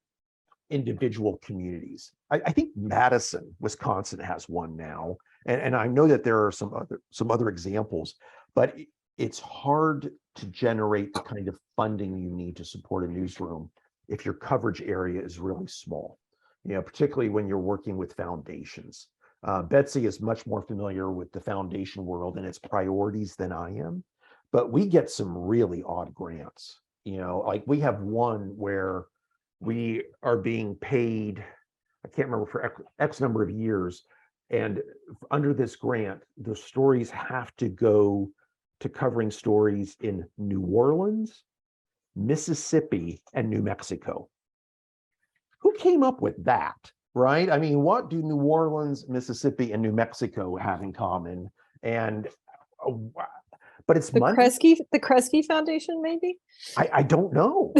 [SPEAKER 3] individual communities. I think Madison, Wisconsin has one now, and I know that there are some other examples, but it's hard to generate the kind of funding you need to support a newsroom if your coverage area is really small, particularly when you're working with foundations. Betsy is much more familiar with the foundation world and its priorities than I am, but we get some really odd grants. Like we have one where we are being paid, I can't remember, for X number of years. And under this grant, the stories have to go to covering stories in New Orleans, Mississippi, and New Mexico. Who came up with that, right? I mean, what do New Orleans, Mississippi, and New Mexico have in common? And but it's
[SPEAKER 1] the
[SPEAKER 3] money.
[SPEAKER 1] The Kresge Foundation, maybe.
[SPEAKER 3] I don't know.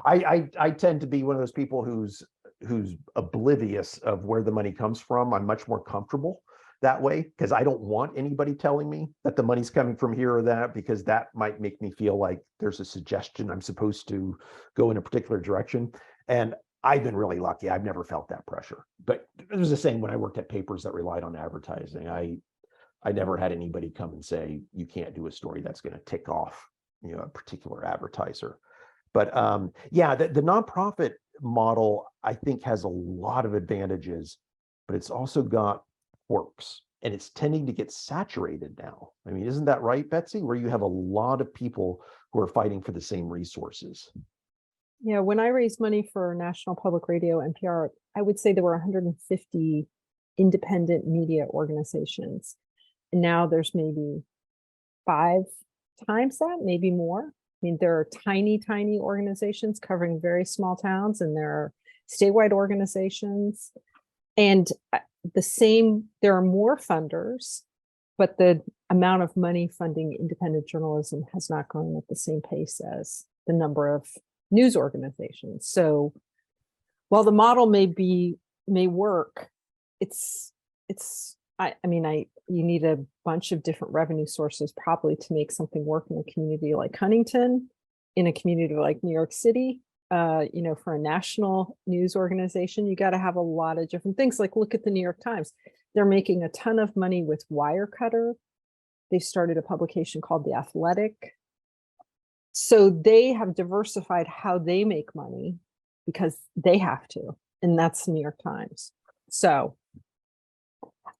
[SPEAKER 3] I tend to be one of those people who's oblivious of where the money comes from. I'm much more comfortable that way, because I don't want anybody telling me that the money's coming from here or that, because that might make me feel like there's a suggestion I'm supposed to go in a particular direction. And I've been really lucky. I've never felt that pressure. But it was the same when I worked at papers that relied on advertising. I never had anybody come and say, you can't do a story that's going to tick off, a particular advertiser. But yeah, the nonprofit model, I think, has a lot of advantages, but it's also got quirks, and it's tending to get saturated now. I mean, isn't that right, Betsy? Where you have a lot of people who are fighting for the same resources.
[SPEAKER 1] Yeah, when I raised money for National Public Radio, NPR, I would say there were 150 independent media organizations. And now there's maybe 5 times that, maybe more. I mean, there are tiny organizations covering very small towns, and there are statewide organizations. And there are more funders, but the amount of money funding independent journalism has not grown at the same pace as the number of news organizations. So while the model may work, you need a bunch of different revenue sources probably to make something work in a community like Huntington, in a community like New York City. For a national news organization, you got to have a lot of different things. Like, look at the New York Times. They're making a ton of money with Wirecutter. They started a publication called The Athletic. So they have diversified how they make money because they have to, and that's the New York Times. So,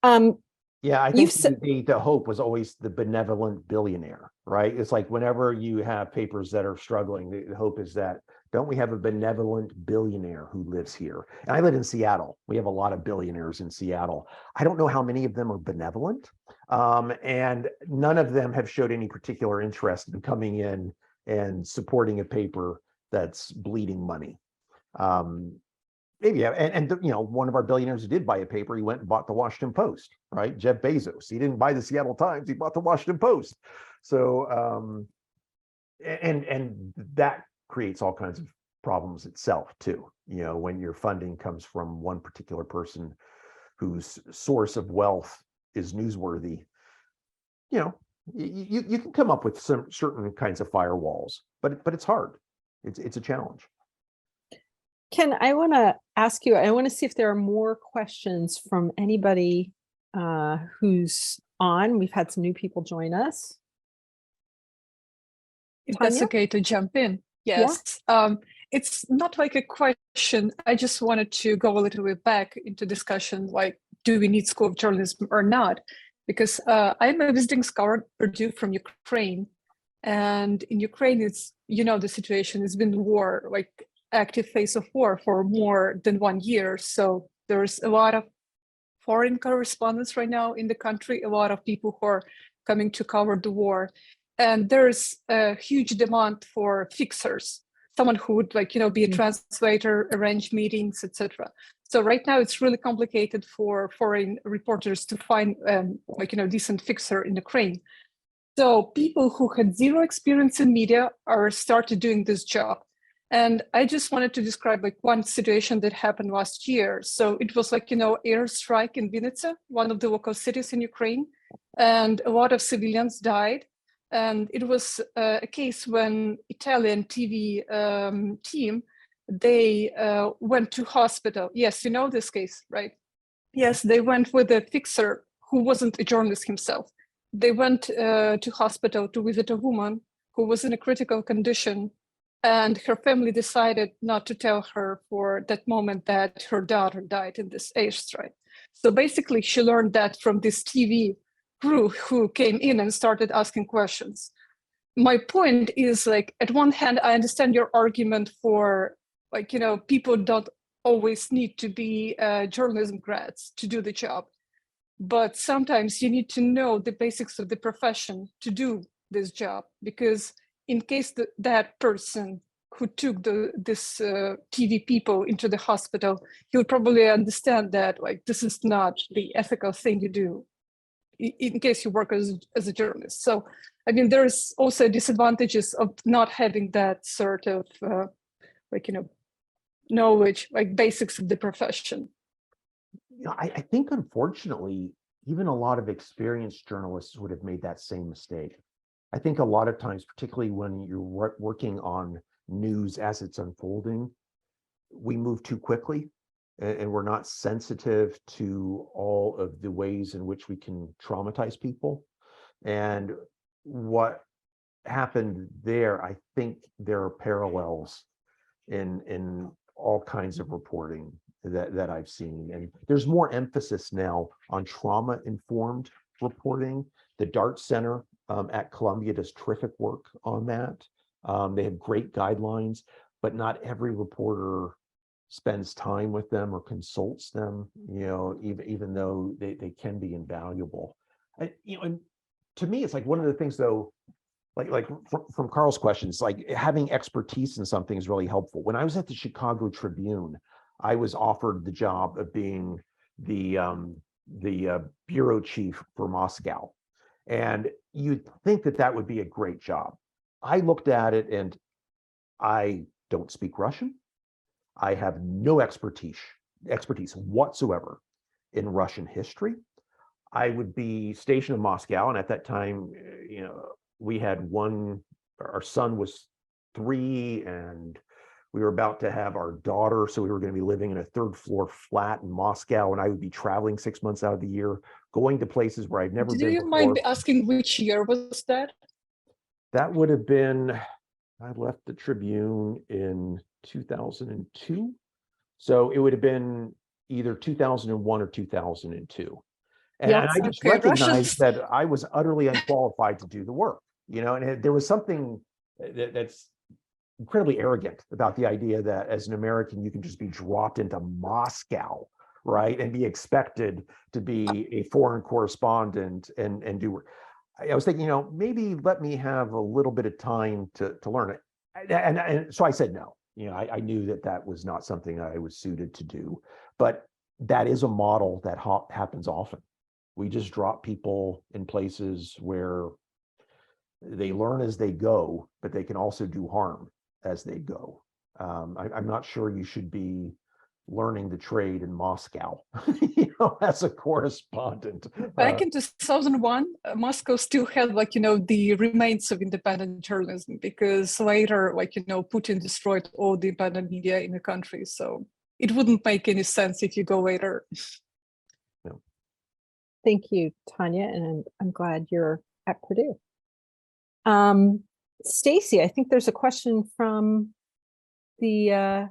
[SPEAKER 3] yeah, I
[SPEAKER 1] you've
[SPEAKER 3] think the hope was always the benevolent billionaire, right? It's like whenever you have papers that are struggling, the hope is that, don't we have a benevolent billionaire who lives here? And I live in Seattle. We have a lot of billionaires in Seattle. I don't know how many of them are benevolent, and none of them have showed any particular interest in coming in and supporting a paper that's bleeding money. Maybe, yeah, and you know, one of our billionaires who did buy a paper, he went and bought the Washington Post, right? Jeff Bezos. He didn't buy the Seattle Times, he bought the Washington Post. So, and that creates all kinds of problems itself too. You know, when your funding comes from one particular person whose source of wealth is newsworthy, you know, you can come up with some certain kinds of firewalls, but it's hard. It's a challenge.
[SPEAKER 1] Ken, I want to ask you, I want to see if there are more questions from anybody who's on. We've had some new people join us.
[SPEAKER 6] If that's
[SPEAKER 1] Tanya?
[SPEAKER 6] okay to jump in. Yes. It's not like a question. I just wanted to go a little bit back into discussion, like, do we need School of Journalism or not? Because I'm a visiting scholar at Purdue from Ukraine. And in Ukraine, it's, you know, the situation, it's been war, like active phase of war for more than 1 year. So there's a lot of foreign correspondents right now in the country, a lot of people who are coming to cover the war. And there's a huge demand for fixers, someone who would, like, you know, be a translator, arrange meetings, etc. So right now it's really complicated for foreign reporters to find, like, you know, decent fixer in Ukraine. So people who had zero experience in media are started doing this job. And I just wanted to describe like one situation that happened last year. So it was like, you know, airstrike in Vinnytsia, one of the local cities in Ukraine, and a lot of civilians died. And it was a case when Italian TV team, they went to hospital. Yes, you know this case, right? Yes, they went with a fixer who wasn't a journalist himself. They went to hospital to visit a woman who was in a critical condition, and her family decided not to tell her for that moment that her daughter died in this airstrike. So basically, she learned that from this TV crew who came in and started asking questions. My point is, like, at one hand, I understand your argument for, like, you know, people don't always need to be journalism grads to do the job. But sometimes you need to know the basics of the profession to do this job, because in case that person who took this TV people into the hospital, he would probably understand that, like, this is not the ethical thing you do in case you work as a journalist. So, I mean, there's also disadvantages of not having that sort of, like, you know, knowledge, like basics of the profession.
[SPEAKER 3] You know, I think, unfortunately, even a lot of experienced journalists would have made that same mistake. I think a lot of times, particularly when you're working on news as it's unfolding, we move too quickly, and we're not sensitive to all of the ways in which we can traumatize people. And what happened there, I think there are parallels in all kinds of reporting that I've seen. And there's more emphasis now on trauma-informed reporting. The DART Center at Columbia does terrific work on that. They have great guidelines, but not every reporter spends time with them or consults them, you know, even though they can be invaluable. You know, and to me, it's like one of the things, though, like from Carl's questions, like having expertise in something is really helpful. When I was at the Chicago Tribune, I was offered the job of being the bureau chief for Moscow. And you'd think that that would be a great job. I looked at it and I don't speak Russian. I have no expertise whatsoever in Russian history. I would be stationed in Moscow, and at that time, you know, we had our son was 3, and we were about to have our daughter, so we were going to be living in a 3rd floor flat in Moscow, and I would be traveling 6 months out of the year, going to places where I'd never been before.
[SPEAKER 6] Do you mind asking which year was that?
[SPEAKER 3] That would have been I left the Tribune in 2002. So it would have been either 2001 or 2002. And
[SPEAKER 1] Yes.
[SPEAKER 3] I just
[SPEAKER 6] Okay,
[SPEAKER 3] recognized that I was utterly unqualified to do the work, and there was something that's incredibly arrogant about the idea that as an American, you can just be dropped into Moscow, right, and be expected to be a foreign correspondent and do work. I was thinking, maybe let me have a little bit of time to learn it. And so I said no. I knew that was not something I was suited to do, but that is a model that happens often. We just drop people in places where they learn as they go, but they can also do harm as they go. I'm not sure you should be learning the trade in Moscow, as a correspondent.
[SPEAKER 6] Back in 2001, Moscow still had the remains of independent journalism, because later, Putin destroyed all the independent media in the country. So it wouldn't make any sense if you go later.
[SPEAKER 3] No.
[SPEAKER 1] Thank you, Tanya, and I'm glad you're at Purdue. Stacy, I think there's a question from the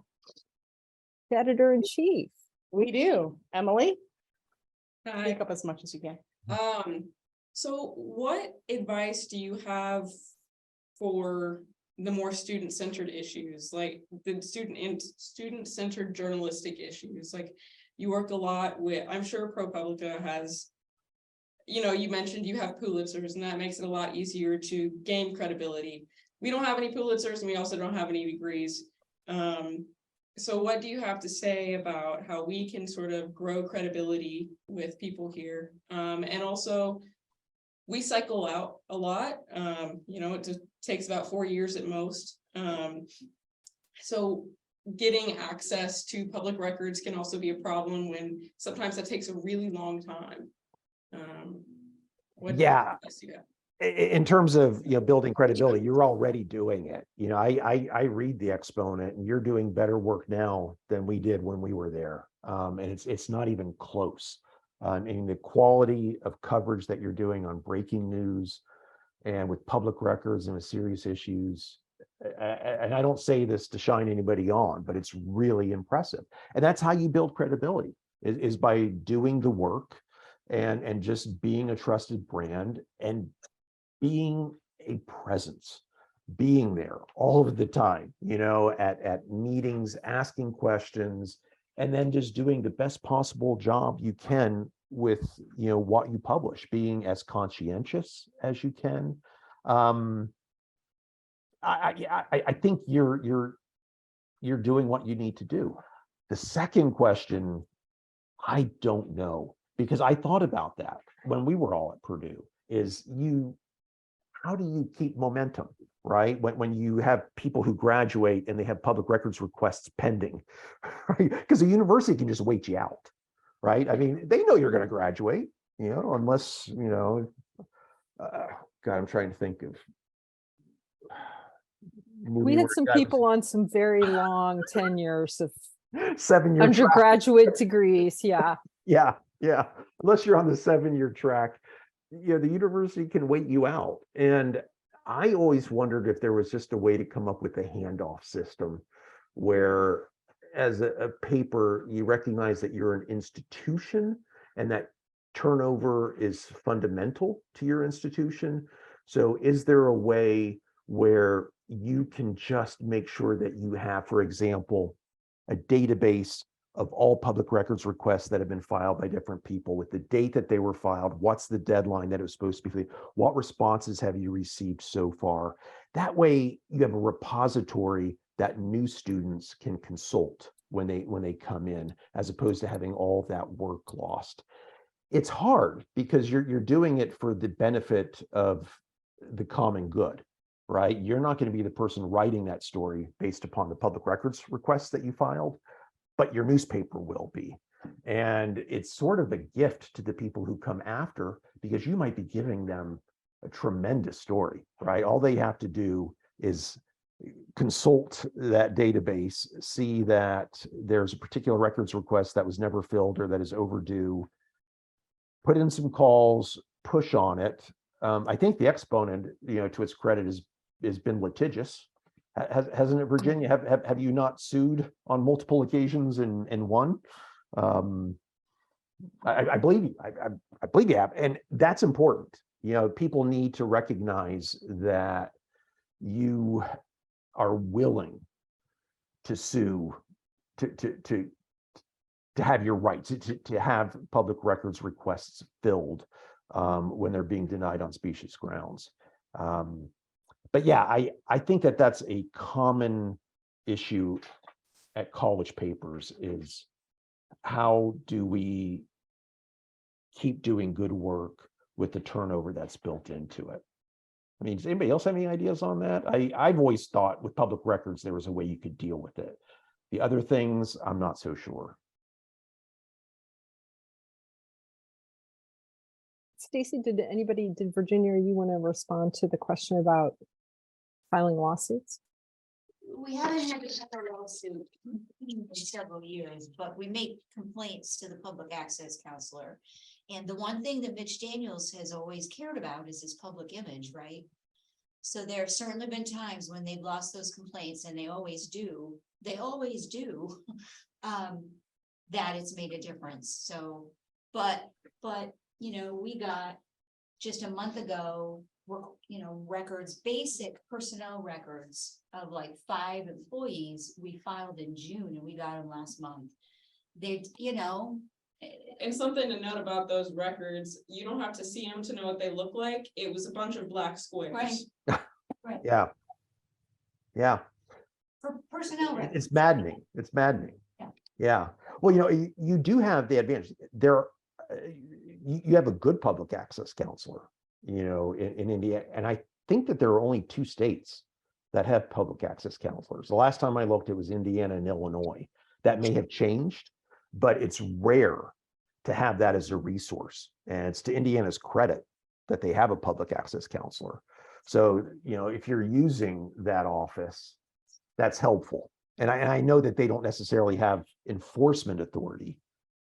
[SPEAKER 1] editor-in-chief.
[SPEAKER 7] We do. Emily,
[SPEAKER 8] Hi.
[SPEAKER 7] pick up as much as you can.
[SPEAKER 8] So what advice do you have for the more student-centered issues, like the student-centered journalistic issues? Like, you work a lot with, I'm sure ProPublica has, you mentioned you have Pulitzers, and that makes it a lot easier to gain credibility. We don't have any Pulitzers, and we also don't have any degrees. So what do you have to say about how we can sort of grow credibility with people here? And also, we cycle out a lot. It just takes about 4 years at most. So getting access to public records can also be a problem when sometimes that takes a really long time. What advice do you have?
[SPEAKER 3] In terms of building credibility, you're already doing it. I read the Exponent, and you're doing better work now than we did when we were there, and it's not even close. And the quality of coverage that you're doing on breaking news and with public records and with serious issues, and I don't say this to shine anybody on, but it's really impressive. And that's how you build credibility, is by doing the work and just being a trusted brand and being a presence, being there all of the time, at meetings, asking questions, and then just doing the best possible job you can with, what you publish, being as conscientious as you can. I think you're doing what you need to do. The second question, I don't know, because I thought about that when we were all at Purdue, how do you keep momentum, right? When you have people who graduate and they have public records requests pending, right? Because the university can just wait you out, right? I mean, they know you're going to graduate, unless, God, I'm trying to think of.
[SPEAKER 1] We had some people on some very long tenures of
[SPEAKER 3] 7-year
[SPEAKER 1] undergraduate degrees. Yeah.
[SPEAKER 3] Yeah. Unless you're on the 7-year track, the university can wait you out. And I always wondered if there was just a way to come up with a handoff system where, as a paper, you recognize that you're an institution and that turnover is fundamental to your institution. So is there a way where you can just make sure that you have, for example, a database of all public records requests that have been filed by different people, with the date that they were filed, what's the deadline that it was supposed to be, what responses have you received so far? That way you have a repository that new students can consult when they come in, as opposed to having all of that work lost. It's hard because you're doing it for the benefit of the common good, right? You're not going to be the person writing that story based upon the public records requests that you filed, but your newspaper will be. And it's sort of a gift to the people who come after, because you might be giving them a tremendous story, right? All they have to do is consult that database, see that there's a particular records request that was never filled or that is overdue, put in some calls, push on it. I think the Exponent, to its credit, has been litigious Hasn't it, Virginia? Have you not sued on multiple occasions and won? I believe you. I believe you have, and that's important. You know, people need to recognize that you are willing to sue to have your rights, to have public records requests filled when they're being denied on specious grounds. But yeah, I think that that's a common issue at college papers, is how do we keep doing good work with the turnover that's built into it? I mean, does anybody else have any ideas on that? I've always thought with public records, there was a way you could deal with it. The other things, I'm not so sure.
[SPEAKER 1] Stacy, did Virginia, you want to respond to the question about filing lawsuits?
[SPEAKER 9] We haven't had a lawsuit in several years, but we make complaints to the public access counselor. And the one thing that Mitch Daniels has always cared about is his public image, right? So there have certainly been times when they've lost those complaints, and they always do, that it's made a difference. So, but, you know, we got just a month ago, you know, records, basic personnel records of like 5 employees we filed in June, and we got them last month. They, you know.
[SPEAKER 8] And something to note about those records, you don't have to see them to know what they look like. It was a bunch of black squares.
[SPEAKER 9] Right. Right.
[SPEAKER 3] Yeah. Yeah.
[SPEAKER 9] For personnel records.
[SPEAKER 3] It's maddening. It's maddening.
[SPEAKER 9] Yeah.
[SPEAKER 3] Yeah. Well, you know, you do have the advantage. You have a good public access counselor, you know, in India. And I think that there are only 2 states that have public access counselors. The last time I looked, it was Indiana and Illinois. That may have changed, but it's rare to have that as a resource. And it's to Indiana's credit that they have a public access counselor. So, you know, if you're using that office, that's helpful. And I know that they don't necessarily have enforcement authority,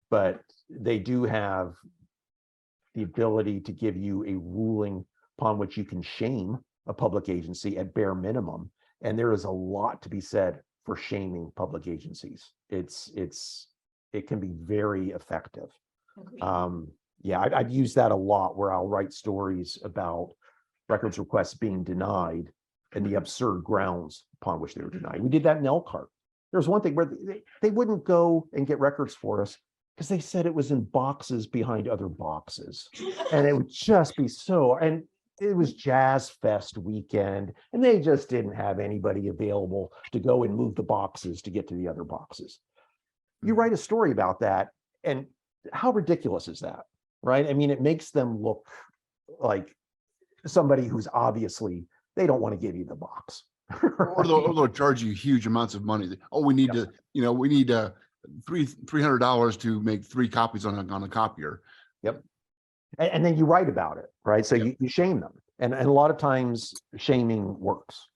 [SPEAKER 3] but they do have the ability to give you a ruling upon which you can shame a public agency at bare minimum. And there is a lot to be said for shaming public agencies. It can be very effective. Yeah, I've used that a lot, where I'll write stories about records requests being denied and the absurd grounds upon which they were denied. We did that in Elkhart. There was one thing where they wouldn't go and get records for us because they said it was in boxes behind other boxes. And it would just be so, and it was Jazz Fest weekend, and they just didn't have anybody available to go and move the boxes to get to the other boxes. You write a story about that, and how ridiculous is that, right? I mean, it makes them look like somebody who's obviously, they don't want to give you the box.
[SPEAKER 4] Or they'll charge you huge amounts of money. Oh, we need to, you know, we need $300 to make 3 copies on a copier.
[SPEAKER 3] Yep. And then you write about it, right? So
[SPEAKER 4] Yep.
[SPEAKER 3] you shame them. And a lot of times shaming works.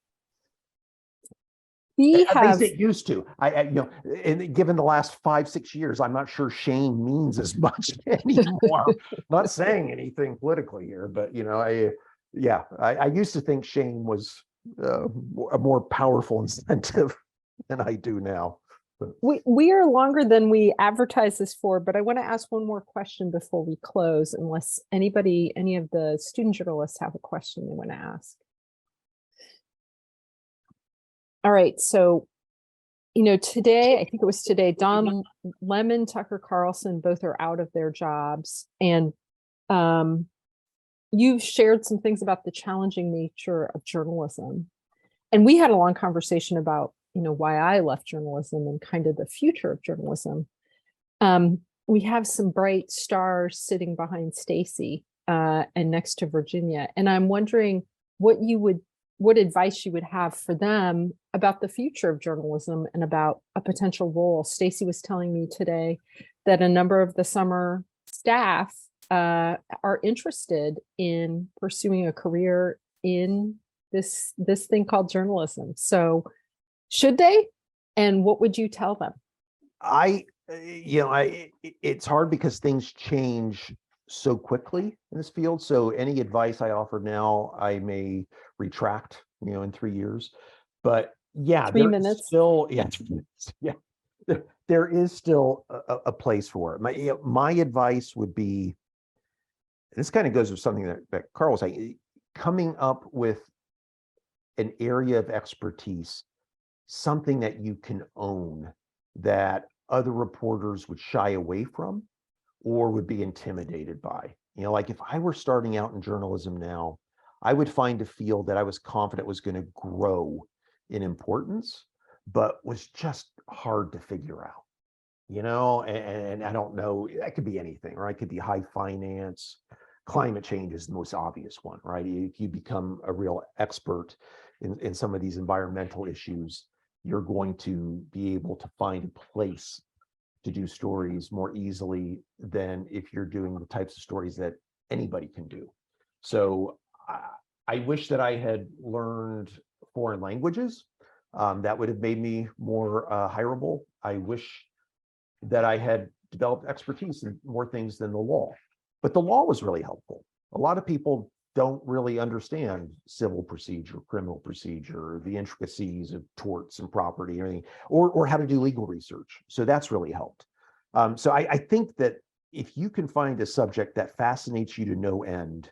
[SPEAKER 3] At least it used to. You know, and given the last 5-6 years, I'm not sure shame means as much anymore. Not saying anything politically here, but you know, I used to think shame was a more powerful incentive than I do now.
[SPEAKER 1] We are longer than we advertised this for, but I want to ask one more question before we close, unless any of the student journalists have a question they want to ask. All right, so, you know, today, I think it was today, Don Lemon, Tucker Carlson, both are out of their jobs. And you've shared some things about the challenging nature of journalism. And we had a long conversation about, you know, why I left journalism and kind of the future of journalism. We have some bright stars sitting behind Stacy and next to Virginia. And I'm wondering what advice you would have for them about the future of journalism and about a potential role. Stacy was telling me today that a number of the summer staff are interested in pursuing a career in this thing called journalism. So should they? And what would you tell them?
[SPEAKER 3] It's hard because things change so quickly in this field. So any advice I offer now, I may retract, you know, in 3 years. But Yeah,
[SPEAKER 1] 3
[SPEAKER 3] there is
[SPEAKER 1] minutes.
[SPEAKER 3] still, yeah, 3 minutes, yeah. There is still a place for it. My advice would be, this kind of goes with something that Carl was saying, coming up with an area of expertise, something that you can own that other reporters would shy away from or would be intimidated by. You know, like if I were starting out in journalism now, I would find a field that I was confident was going to grow in importance, but was just hard to figure out. You know, and I don't know, that could be anything, right? It could be high finance. Climate change is the most obvious one, right? If you become a real expert in some of these environmental issues, you're going to be able to find a place to do stories more easily than if you're doing the types of stories that anybody can do. So I wish that I had learned foreign languages. That would have made me more hireable. I wish that I had developed expertise in more things than the law. But the law was really helpful. A lot of people don't really understand civil procedure, criminal procedure, the intricacies of torts and property, or anything, or how to do legal research. So that's really helped. So I think that if you can find a subject that fascinates you to no end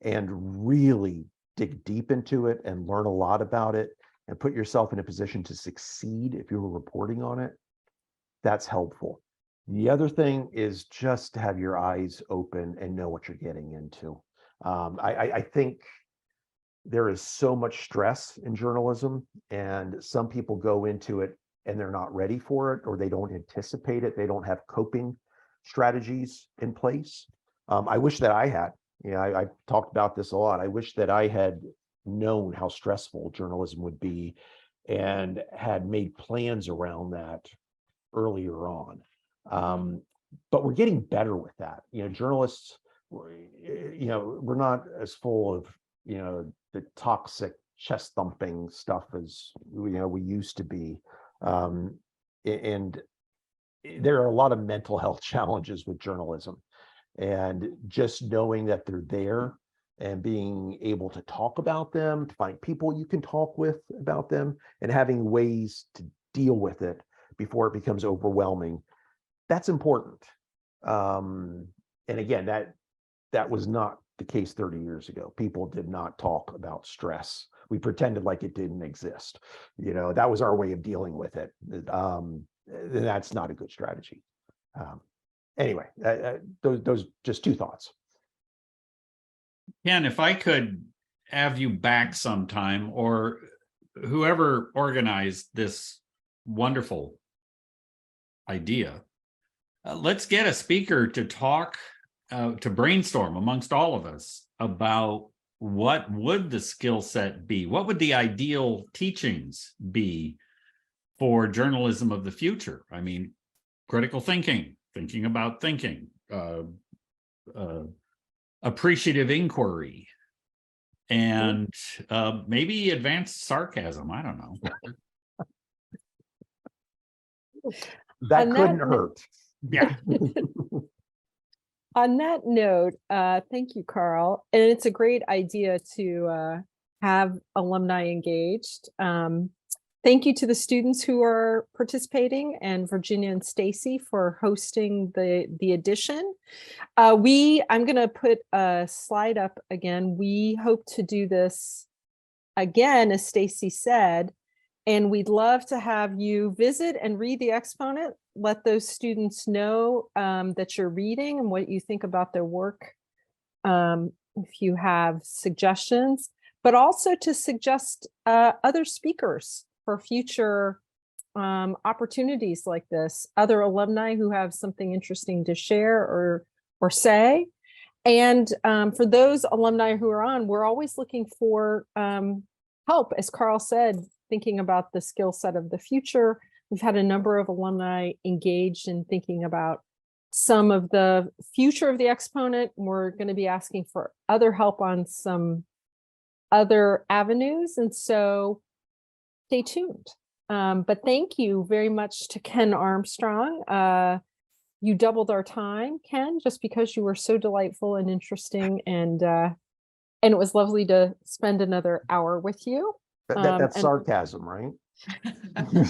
[SPEAKER 3] and really dig deep into it and learn a lot about it and put yourself in a position to succeed if you were reporting on it, that's helpful. The other thing is just to have your eyes open and know what you're getting into. I think there is so much stress in journalism, and some people go into it and they're not ready for it, or they don't anticipate it. They don't have coping strategies in place. I wish that I had. You know, I talked about this a lot. I wish that I had known how stressful journalism would be and had made plans around that earlier on. But we're getting better with that. You know, journalists, you know, we're not as full of, you know, the toxic chest thumping stuff as, you know, we used to be. And there are a lot of mental health challenges with journalism, and just knowing that they're there and being able to talk about them, to find people you can talk with about them, and having ways to deal with it before it becomes overwhelming, that's important. And again, that was not the case 30 years ago. People did not talk about stress. We pretended like it didn't exist. You know, that was our way of dealing with it. That's not a good strategy. Anyway, those just two thoughts.
[SPEAKER 5] Ken, if I could have you back sometime, or whoever organized this wonderful idea, let's get a speaker to talk, to brainstorm amongst all of us about what would the skill set be? What would the ideal teachings be for journalism of the future? I mean, critical thinking, thinking about thinking, appreciative inquiry, and maybe advanced sarcasm. I don't know.
[SPEAKER 3] That couldn't hurt.
[SPEAKER 5] Yeah.
[SPEAKER 1] On that note, thank you, Carl. And it's a great idea to have alumni engaged. Thank you to the students who are participating, and Virginia and Stacy for hosting the edition. I'm going to put a slide up again. We hope to do this again, as Stacy said, and we'd love to have you visit and read the Exponent. Let those students know that you're reading and what you think about their work. If you have suggestions, but also to suggest other speakers for future opportunities like this, other alumni who have something interesting to share or say. And for those alumni who are on, we're always looking for help, as Carl said, thinking about the skill set of the future. We've had a number of alumni engaged in thinking about some of the future of the Exponent. We're going to be asking for other help on some other avenues. And so stay tuned. But thank you very much to Ken Armstrong. You doubled our time, Ken, just because you were so delightful and interesting. And it was lovely to spend another hour with you.
[SPEAKER 3] That's sarcasm, right?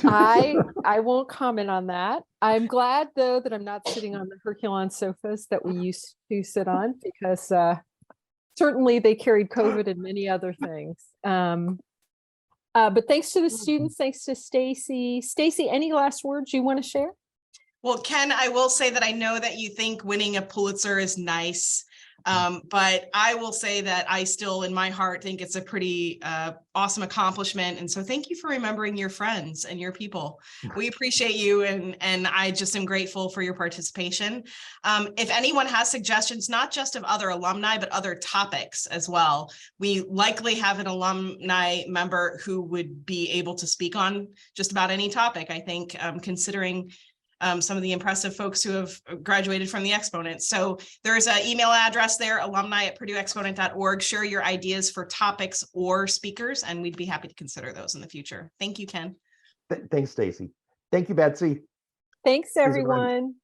[SPEAKER 1] I won't comment on that. I'm glad though that I'm not sitting on the Herculon sofas that we used to sit on, because certainly they carried COVID and many other things. But thanks to the students, thanks to Stacy. Stacy, any last words you want to share?
[SPEAKER 2] Well, Ken, I will say that I know that you think winning a Pulitzer is nice, but I will say that I still, in my heart, think it's a pretty awesome accomplishment. And so thank you for remembering your friends and your people. We appreciate you, and I just am grateful for your participation. If anyone has suggestions, not just of other alumni, but other topics as well, we likely have an alumni member who would be able to speak on just about any topic, I think, considering some of the impressive folks who have graduated from the Exponent. So there's an email address there, alumni@purdueexponent.org. Share your ideas for topics or speakers, and we'd be happy to consider those in the future. Thank you, Ken.
[SPEAKER 3] Thanks, Stacy. Thank you, Betsy.
[SPEAKER 1] Thanks, everyone.